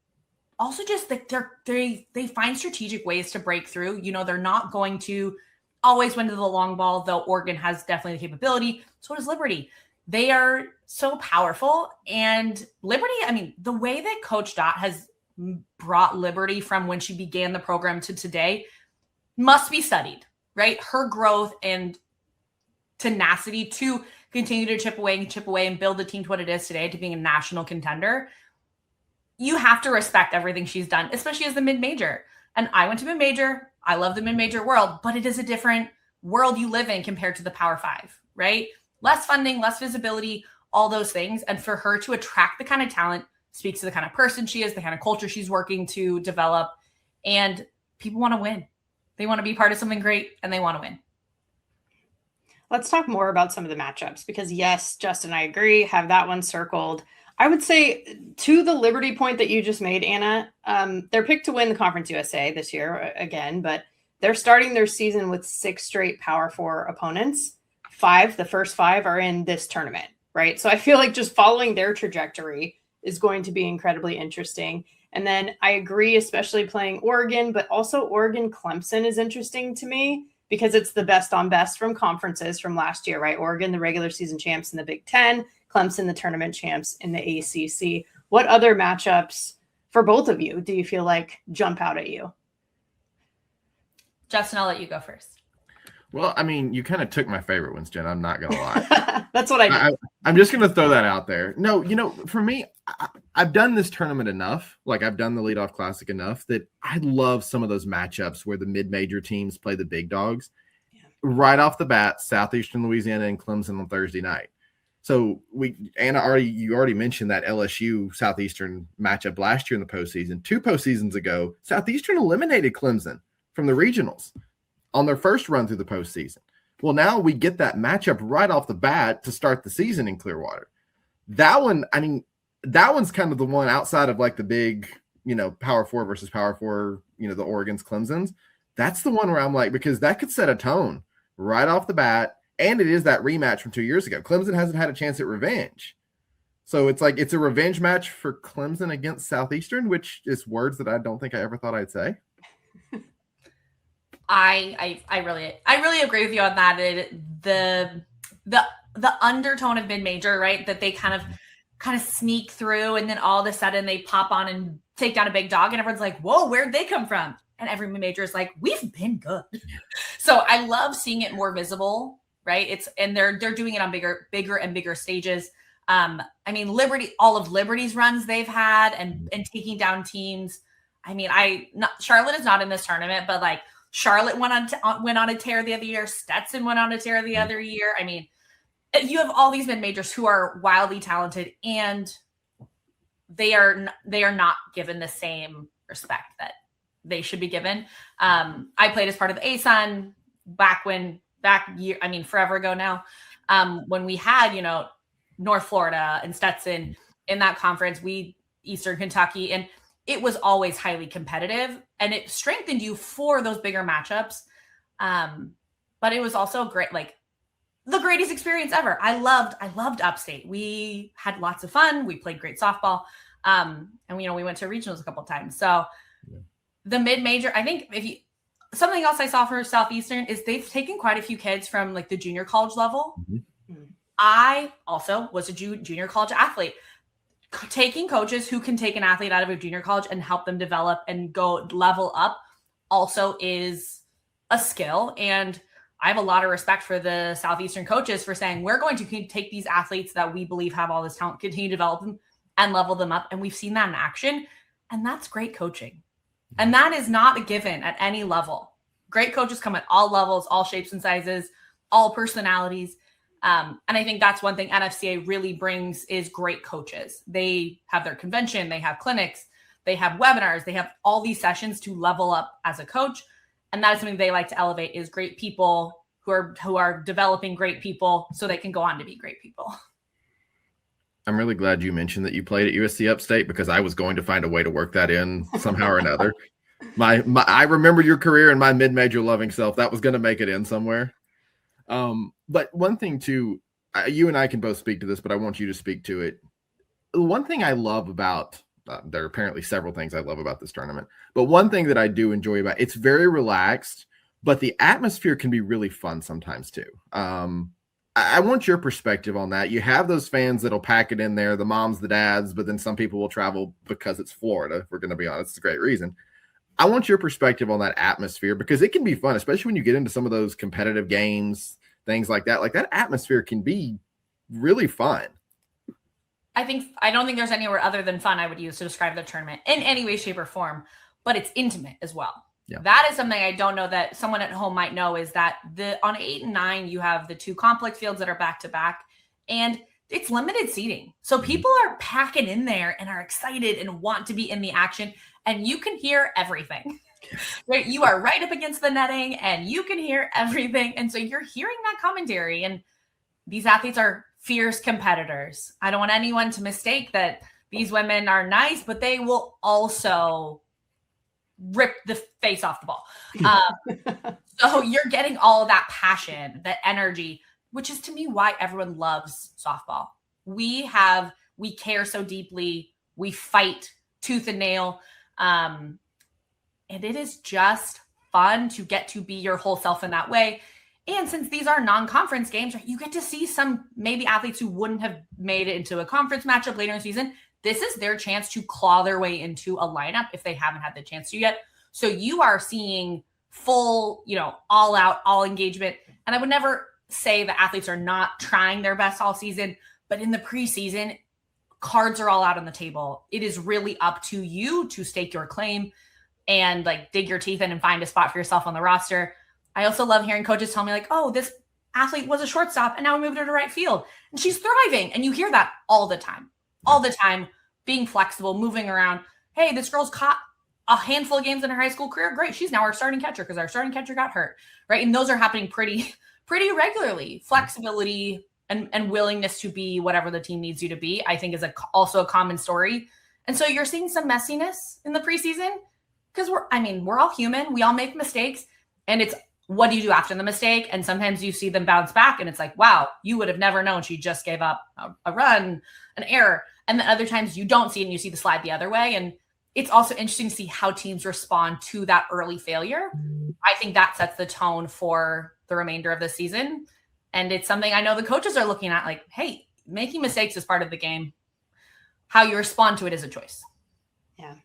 Also, just that they find strategic ways to break through. They're not going to always win to the long ball, though Oregon has definitely the capability. So does Liberty. They are so powerful. And Liberty, I mean, the way that Coach Dot has brought Liberty from when she began the program to today must be studied, right? Her growth and tenacity to continue to chip away and build the team to what it is today, to being a national contender. You have to respect everything she's done, especially as the mid-major. And I went to mid-major. I love the mid-major world, but it is a different world you live in compared to the Power 5, right? Less funding, less visibility, all those things. And for her to attract the kind of talent speaks to the kind of person she is, the kind of culture she's working to develop. And people want to win. They want to be part of something great, and they want to win. Let's talk more about some of the matchups because, yes, Justin, I agree. Have that one circled. I would say to the Liberty point that you just made, Anna, they're picked to win the Conference USA this year again, but they're starting their season with 6 straight Power 4 opponents. The first 5 are in this tournament, right? So I feel like just following their trajectory is going to be incredibly interesting. And then I agree, especially playing Oregon, but also Oregon-Clemson is interesting to me because it's the best on best from conferences from last year, right? Oregon, the regular season champs in the Big Ten, Clemson, the tournament champs in the ACC. What other matchups for both of you do you feel like jump out at you? Justin, I'll let you go first. Well, I mean, you kind of took my favorite ones, Jen. I'm not going to lie. That's what I do. I'm just going to throw that out there. No, for me, I've done this tournament enough. Like, I've done the Leadoff Classic enough that I love some of those matchups where the mid-major teams play the big dogs. Yeah. Right off the bat, Southeastern Louisiana and Clemson on Thursday night. So you already mentioned that LSU Southeastern matchup last year in the postseason. 2 postseasons ago, Southeastern eliminated Clemson from the regionals on their first run through the postseason. Well, now we get that matchup right off the bat to start the season in Clearwater. That one, I mean, that one's kind of the one outside of like the big, Power 4 versus Power 4, the Oregons, Clemsons. That's the one where I'm like, because that could set a tone right off the bat. And it is that rematch from 2 years ago. Clemson hasn't had a chance at revenge. So it's like, it's a revenge match for Clemson against Southeastern, which is words that I don't think I ever thought I'd say. I really agree with you on that. The undertone of mid-major, right? That they kind of sneak through, and then all of a sudden they pop on and take down a big dog, and everyone's like, "Whoa, where'd they come from?" And every mid-major is like, "We've been good." So I love seeing it more visible, right? They're doing it on bigger and bigger stages. I mean, Liberty, all of Liberty's runs they've had and taking down teams. I mean, Charlotte is not in this tournament, but like Charlotte went on a tear the other year. Stetson went on a tear the other year. I mean, you have all these mid-majors who are wildly talented, and they are not given the same respect that they should be given. I played as part of the ASUN forever ago now, when we had, North Florida and Stetson in that conference, Eastern Kentucky, and it was always highly competitive, and it strengthened you for those bigger matchups. But it was also great, like the greatest experience ever. I loved Upstate. We had lots of fun. We played great softball. And we went to regionals a couple of times. So the mid-major, I think something else I saw for Southeastern is they've taken quite a few kids from like the junior college level. Mm-hmm. I also was a junior college athlete. Taking coaches who can take an athlete out of a junior college and help them develop and go level up also is a skill. And I have a lot of respect for the Southeastern coaches for saying, we're going to take these athletes that we believe have all this talent, continue to develop them and level them up. And we've seen that in action. And that's great coaching. And that is not a given at any level. Great coaches come at all levels, all shapes and sizes, all personalities. And I think that's one thing NFCA really brings is great coaches. They have their convention, they have clinics, they have webinars, they have all these sessions to level up as a coach. And that is something they like to elevate is great people who are developing great people so they can go on to be great people. I'm really glad you mentioned that you played at USC Upstate because I was going to find a way to work that in somehow or another. I remember your career and my mid-major loving self. That was going to make it in somewhere. But one thing too, you and I can both speak to this, but I want you to speak to it. One thing I love about, there are apparently several things I love about this tournament, but one thing that I do enjoy about it's very relaxed, but the atmosphere can be really fun sometimes too. I want your perspective on that. You have those fans that'll pack it in there, the moms, the dads, but then some people will travel because it's Florida. If we're going to be honest, it's a great reason. I want your perspective on that atmosphere because it can be fun, especially when you get into some of those competitive games, things like that. Like that atmosphere can be really fun. I don't think there's anywhere other than fun I would use to describe the tournament in any way, shape, or form, but it's intimate as well. Yeah. That is something I don't know that someone at home might know is that on 8 and 9, you have the 2 complex fields that are back to back, and it's limited seating. So people are packing in there and are excited and want to be in the action, and you can hear everything. Right? You are right up against the netting and you can hear everything. And so you're hearing that commentary, and these athletes are fierce competitors. I don't want anyone to mistake that these women are nice, but they will also rip the face off the ball. So you're getting all of that passion, that energy, which is to me why everyone loves softball. We care so deeply. We fight tooth and nail. And it is just fun to get to be your whole self in that way. And since these are non-conference games, right, you get to see some maybe athletes who wouldn't have made it into a conference matchup later in the season. This is their chance to claw their way into a lineup if they haven't had the chance to yet. So you are seeing full, all out, all engagement. And I would never say that athletes are not trying their best all season, but in the preseason, cards are all out on the table. It is really up to you to stake your claim and dig your teeth in and find a spot for yourself on the roster. I also love hearing coaches tell me oh, this athlete was a shortstop and now we moved her to right field and she's thriving. And you hear that all the time, being flexible, moving around. Hey, this girl's caught a handful of games in her high school career. Great. She's now our starting catcher because our starting catcher got hurt. Right. And those are happening pretty regularly. Flexibility and willingness to be whatever the team needs you to be, I think is also a common story. And so you're seeing some messiness in the preseason because we're all human. We all make mistakes, and it's, what do you do after the mistake? And sometimes you see them bounce back and it's wow, you would have never known she just gave up a run, an error. And then other times you don't see it and you see the slide the other way. And it's also interesting to see how teams respond to that early failure. I think that sets the tone for the remainder of the season. And it's something I know the coaches are looking at hey, making mistakes is part of the game. How you respond to it is a choice. Yeah.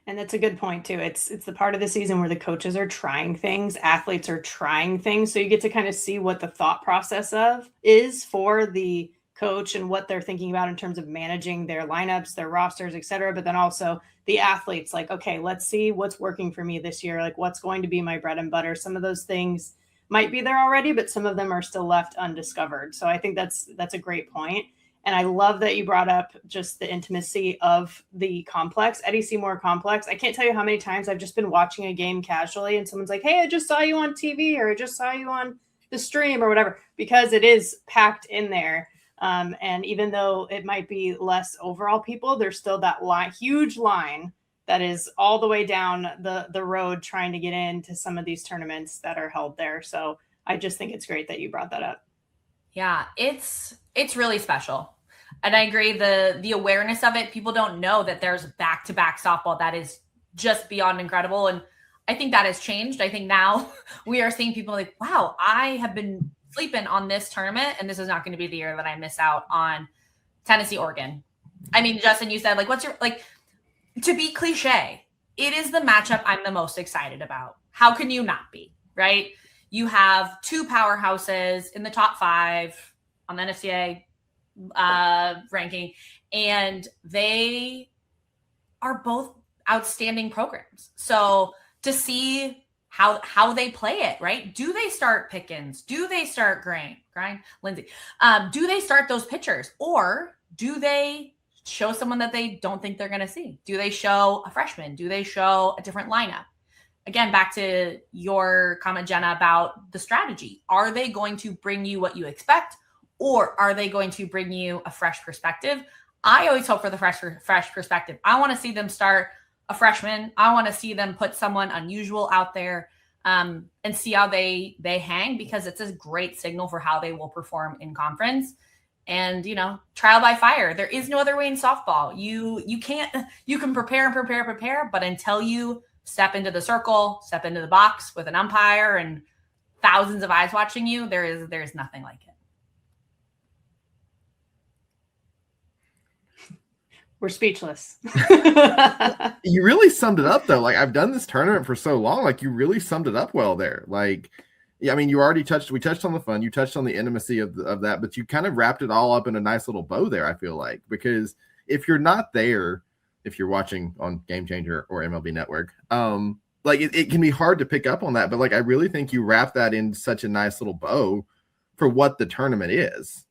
And that's a good point too. It's the part of the season where the coaches are trying things, athletes are trying things. So you get to kind of see what the thought process is for the coach and what they're thinking about in terms of managing their lineups, their rosters, et cetera. But then also the athletes okay, let's see what's working for me this year. What's going to be my bread and butter. Some of those things might be there already, but some of them are still left undiscovered. So I think that's a great point. And I love that you brought up just the intimacy of the complex, Eddie Seymour complex. I can't tell you how many times I've just been watching a game casually and someone's like, hey, I just saw you on TV, or I just saw you on the stream or whatever, because it is packed in there. And even though it might be less overall people, there's still that huge line that is all the way down the road trying to get into some of these tournaments that are held there. So I just think it's great that you brought that up. Yeah, it's really special. And I agree, the awareness of it, people don't know that there's back-to-back softball that is just beyond incredible. And I think that has changed. I think now we are seeing people wow, I have been sleeping on this tournament, and this is not going to be the year that I miss out on Tennessee, Oregon. I mean, Justin, you said what's your, to be cliche, it is the matchup I'm the most excited about. How can you not be, right? You have two powerhouses in the top 5 on the NFCA ranking, and they are both outstanding programs. So to see how they play it, right? Do they start Pickens? Do they start Grind, Lindsay? Do they start those pitchers, or do they show someone that they don't think they're going to see? Do they show a freshman? Do they show a different lineup? Again, back to your comment, Jenna, about the strategy. Are they going to bring you what you expect, or are they going to bring you a fresh perspective? I always hope for the fresh perspective. I want to see them start a freshman. I want to see them put someone unusual out there and see how they hang, because it's a great signal for how they will perform in conference. And, trial by fire. There is no other way in softball. You can prepare, but until you step into the circle, step into the box with an umpire and thousands of eyes watching you, there is nothing like it. We're speechless. You really summed it up, though. I've done this tournament for so long. You really summed it up well there. Yeah, I mean, we touched on the fun, you touched on the intimacy of that, but you kind of wrapped it all up in a nice little bow there, I feel like, because if you're not there, if you're watching on GameChanger or MLB Network, it can be hard to pick up on that. But I really think you wrap that in such a nice little bow for what the tournament is.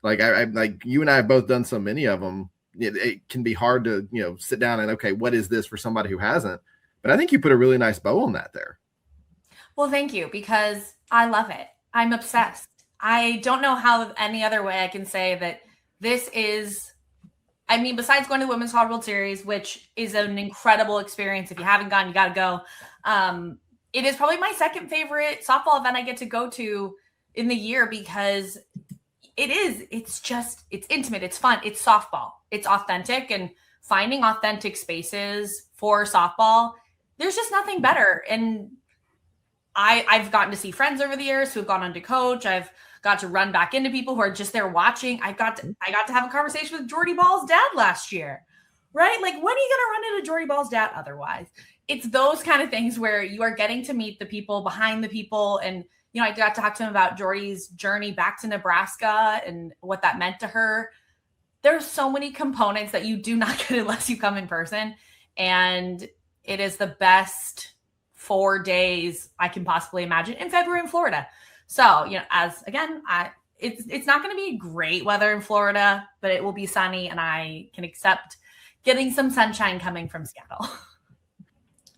Like I like you and I have both done so many of them. It can be hard to, sit down and, okay, what is this for somebody who hasn't? But I think you put a really nice bow on that there. Well, thank you, because I love it. I'm obsessed. I don't know how any other way I can say that this is, besides going to the Women's College World Series, which is an incredible experience. If you haven't gone, you got to go. It is probably my second favorite softball event I get to go to in the year, because it's intimate. It's fun. It's softball. It's authentic, and finding authentic spaces for softball, there's just nothing better. And I've gotten to see friends over the years who have gone on to coach. I've got to run back into people who are just there watching. I got to have a conversation with Jordy Ball's dad last year, right? Like, when are you going to run into Jordy Ball's dad otherwise? It's those kind of things where you are getting to meet the people behind the people. And, I got to talk to him about Jordy's journey back to Nebraska and what that meant to her. There's so many components that you do not get unless you come in person. And it is the best 4 days I can possibly imagine in February in Florida. So, it's not going to be great weather in Florida, but it will be sunny, and I can accept getting some sunshine coming from Seattle.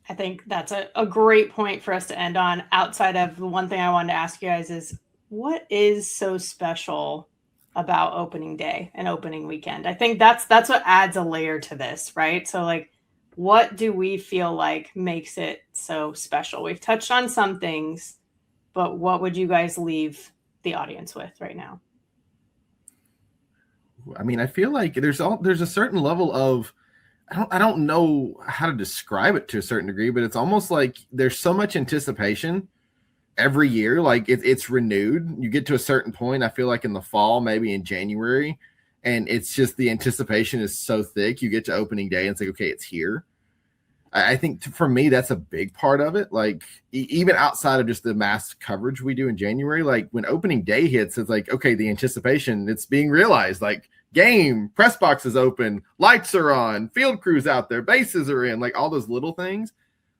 I think that's a great point for us to end on. Outside of the one thing I wanted to ask you guys is, what is so special about opening day and opening weekend? I think that's what adds a layer to this, right? So, like, what do we feel like makes it so special? We've touched on some things, but what would you guys leave the audience with right now? I feel like there's a certain level of, I don't know how to describe it to a certain degree, but it's almost like there's so much anticipation every year. Like it's renewed. You get to a certain point, I feel like in the fall, maybe in January, and it's just the anticipation is so thick. You get to opening day and it's like, okay, it's here. I think for me, that's a big part of it. Like even outside of just the mass coverage we do in January, like when opening day hits, it's like, okay, the anticipation, it's being realized. Like game, press box is open, lights are on, field crews out there, bases are in, like all those little things.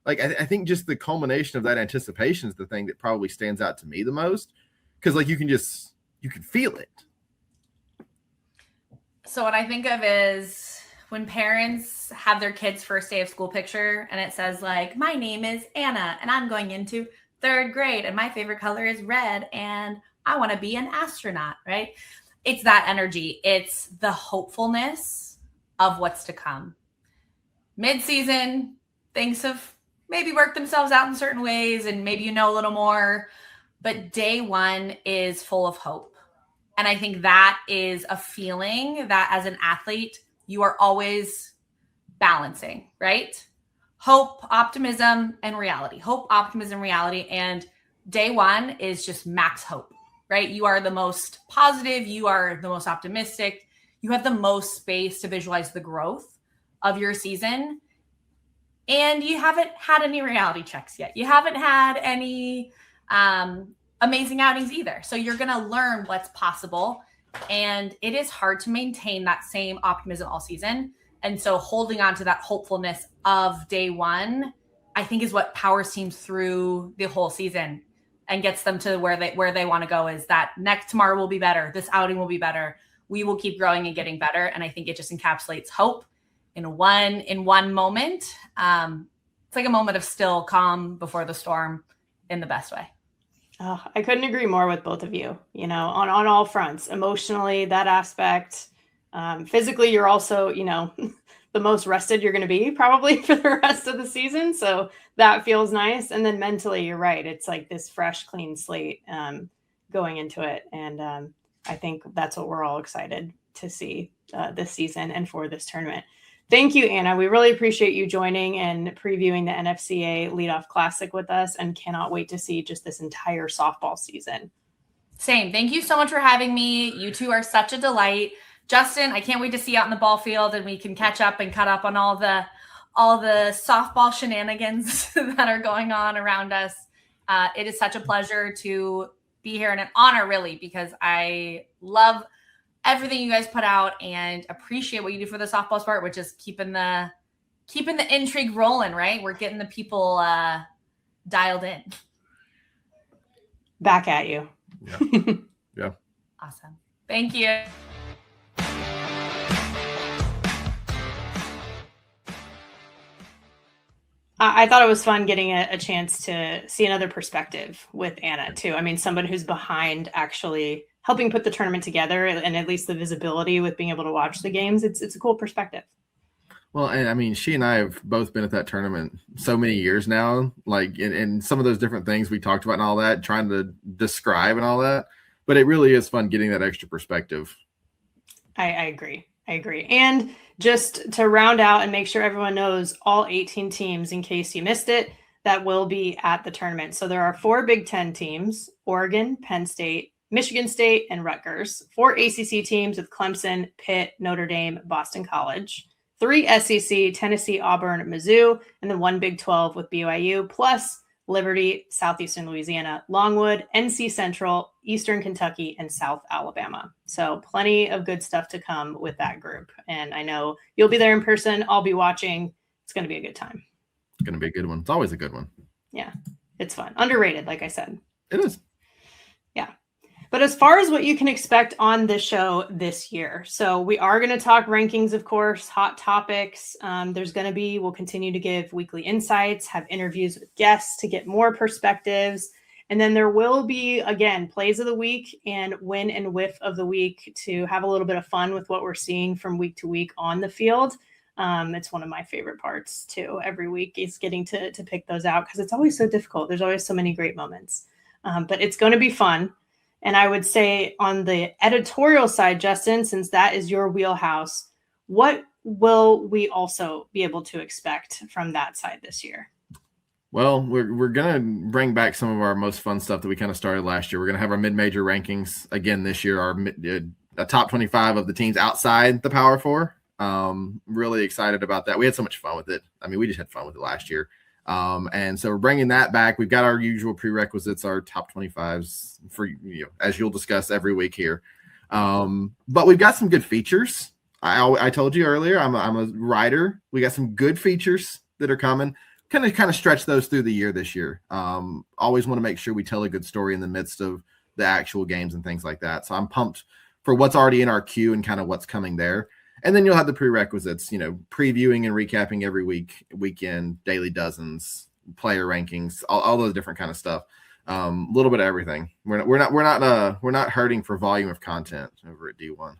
Like I think just the culmination of that anticipation is the thing that probably stands out to me the most, because like you can feel it. So what I think of is when parents have their kids' first day of school picture and it says like, my name is Anna and I'm going into 3rd grade and my favorite color is red and I want to be an astronaut, right? It's that energy. It's the hopefulness of what's to come. Mid-season, things have maybe worked themselves out in certain ways and maybe a little more, but day one is full of hope. And I think that is a feeling that as an athlete, you are always balancing, right? Hope, optimism, and reality. Hope, optimism, reality. And day one is just max hope, right? You are the most positive. You are the most optimistic. You have the most space to visualize the growth of your season. And you haven't had any reality checks yet. You haven't had any amazing outings either. So you're going to learn what's possible. And it is hard to maintain that same optimism all season. And so holding on to that hopefulness of day one, I think is what powers teams through the whole season and gets them to where they want to go, is that tomorrow will be better. This outing will be better. We will keep growing and getting better. And I think it just encapsulates hope in one moment. It's like a moment of still calm before the storm in the best way. Oh, I couldn't agree more with both of you, on all fronts. Emotionally, that aspect. Physically, you're also, the most rested you're going to be probably for the rest of the season. So that feels nice. And then mentally, you're right. It's like this fresh, clean slate going into it. And I think that's what we're all excited to see this season and for this tournament. Thank you, Anna. We really appreciate you joining and previewing the NFCA Leadoff Classic with us, and cannot wait to see just this entire softball season. Same. Thank you so much for having me. You two are such a delight. Justin, I can't wait to see you out in the ball field and we can catch up and cut up on all the softball shenanigans that are going on around us. It is such a pleasure to be here and an honor, really, because I love everything you guys put out and appreciate what you do for the softball sport, which is keeping the intrigue rolling, right? We're getting the people dialed in. Back at you. Yeah. Yeah. Awesome. Thank you. I thought it was fun getting a chance to see another perspective with Anna too. I mean, someone who's behind actually helping put the tournament together and at least the visibility with being able to watch the games. It's a cool perspective. Well, and I mean, she and I have both been at that tournament so many years now, like in some of those different things we talked about and all that, trying to describe and all that. But it really is fun getting that extra perspective. I agree. And just to round out and make sure everyone knows, all 18 teams, in case you missed it, that will be at the tournament. So there are 4 Big Ten teams: Oregon, Penn State, Michigan State, and Rutgers. 4 ACC teams with Clemson, Pitt, Notre Dame, Boston College. 3 SEC, Tennessee, Auburn, Mizzou, and then 1 Big 12 with BYU, plus Liberty, Southeastern Louisiana, Longwood, NC Central, Eastern Kentucky, and South Alabama. So plenty of good stuff to come with that group. And I know you'll be there in person. I'll be watching. It's going to be a good time. It's going to be a good one. It's always a good one. Yeah, it's fun. Underrated, like I said. It is. Yeah. But as far as what you can expect on this show this year, so we are going to talk rankings, of course, hot topics. We'll continue to give weekly insights, have interviews with guests to get more perspectives. And then there will be, again, plays of the week and win and whiff of the week to have a little bit of fun with what we're seeing from week to week on the field. It's one of my favorite parts, too, every week is getting to pick those out because it's always so difficult. There's always so many great moments. But it's going to be fun. And I would say on the editorial side, Justin, since that is your wheelhouse, what will we also be able to expect from that side this year? Well, we're going to bring back some of our most fun stuff that we kind of started last year. We're going to have our mid-major rankings again this year, our top 25 of the teams outside the Power Four. Really excited about that. We had so much fun with it. I mean, we just had fun with it last year. And so we're bringing that back. We've got our usual prerequisites, our top 25s for, as you'll discuss every week here. But we've got some good features. I told you earlier, I'm a writer. We got some good features that are coming. Kind of stretch those through the year this year. Always want to make sure we tell a good story in the midst of the actual games and things like that. So I'm pumped for what's already in our queue and kind of what's coming there. And then you'll have the prerequisites, previewing and recapping every weekend, daily dozens, player rankings, all those different kind of stuff. A little bit of everything. We're not hurting for volume of content over at D1.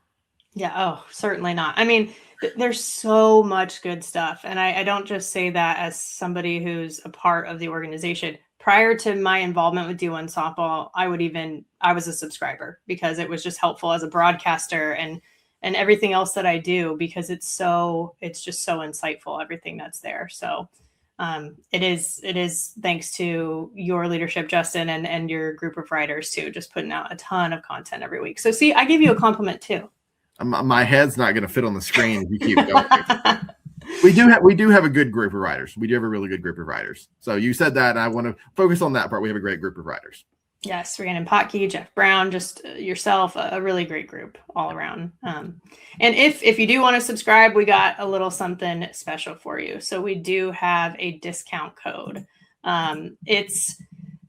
Yeah. Oh, certainly not. I mean, there's so much good stuff. And I don't just say that as somebody who's a part of the organization. Prior to my involvement with D1Softball, I was a subscriber because it was just helpful as a broadcaster and everything else that I do, because it's just so insightful, everything that's there. So it is thanks to your leadership, Justin, and your group of writers too, just putting out a ton of content every week. So see, I give you a compliment too. My head's not going to fit on the screen if you keep going. We do have a good group of writers. We do have a really good group of writers. So you said that, and I want to focus on that part. We have a great group of writers. Yes, Rhiannon Potke, Jeff Brown, just yourself, a really great group all around. And if you do want to subscribe, we got a little something special for you. So we do have a discount code. It's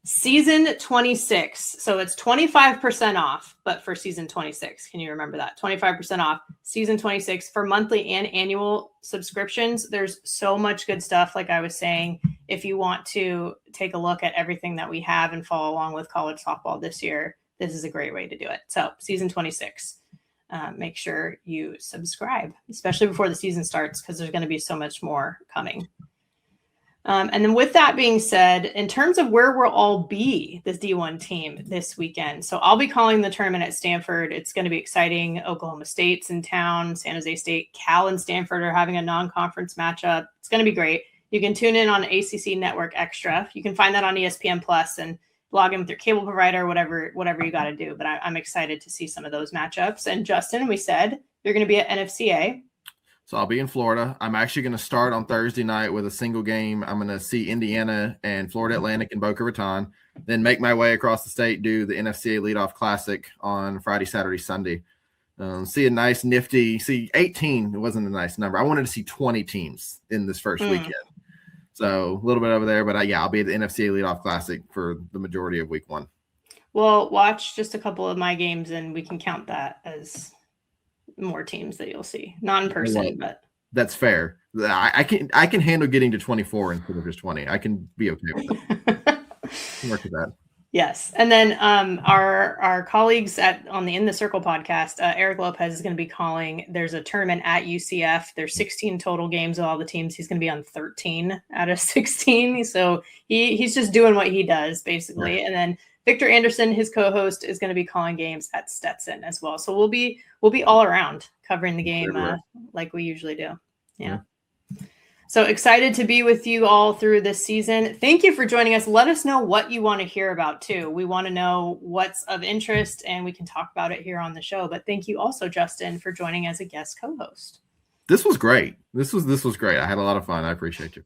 season 26. So it's 25% off, but for season 26. Can you remember that? 25% off season 26 for monthly and annual subscriptions. There's so much good stuff. Like I was saying, if you want to take a look at everything that we have and follow along with college softball this year, this is a great way to do it. So season 26, make sure you subscribe, especially before the season starts, because there's going to be so much more coming. And then with that being said, in terms of where we'll all be, this D1 team this weekend. So I'll be calling the tournament at Stanford. It's going to be exciting. Oklahoma State's in town. San Jose State, Cal, and Stanford are having a non-conference matchup. It's going to be great. You can tune in on ACC Network Extra. You can find that on ESPN Plus and log in with your cable provider, whatever you got to do. But I'm excited to see some of those matchups. And Justin, we said you're going to be at NFCA. So I'll be in Florida. I'm actually going to start on Thursday night with a single game. I'm going to see Indiana and Florida Atlantic in Boca Raton, then make my way across the state, do the NFCA Leadoff Classic on Friday, Saturday, Sunday. See a nice nifty, 18. It wasn't a nice number. I wanted to see 20 teams in this first weekend. So a little bit over there, but I'll be at the NFCA Leadoff Classic for the majority of week one. Well, watch just a couple of my games and we can count that as more teams that you'll see. Not in person, but that's fair. I can handle getting to 24 instead of just 20. I can be okay with it. Work with that. Yes. And then our colleagues on the In the Circle podcast, Eric Lopez is going to be calling. There's a tournament at UCF. There's 16 total games of all the teams. He's going to be on 13 out of 16. So he's just doing what he does, basically. Yeah. And then Victor Anderson, his co-host, is going to be calling games at Stetson as well. So we'll be all around covering the game like we usually do. Yeah. So excited to be with you all through this season. Thank you for joining us. Let us know what you want to hear about too. We want to know what's of interest and we can talk about it here on the show. But thank you also, Justin, for joining as a guest co-host. This was great. This was great. I had a lot of fun. I appreciate you.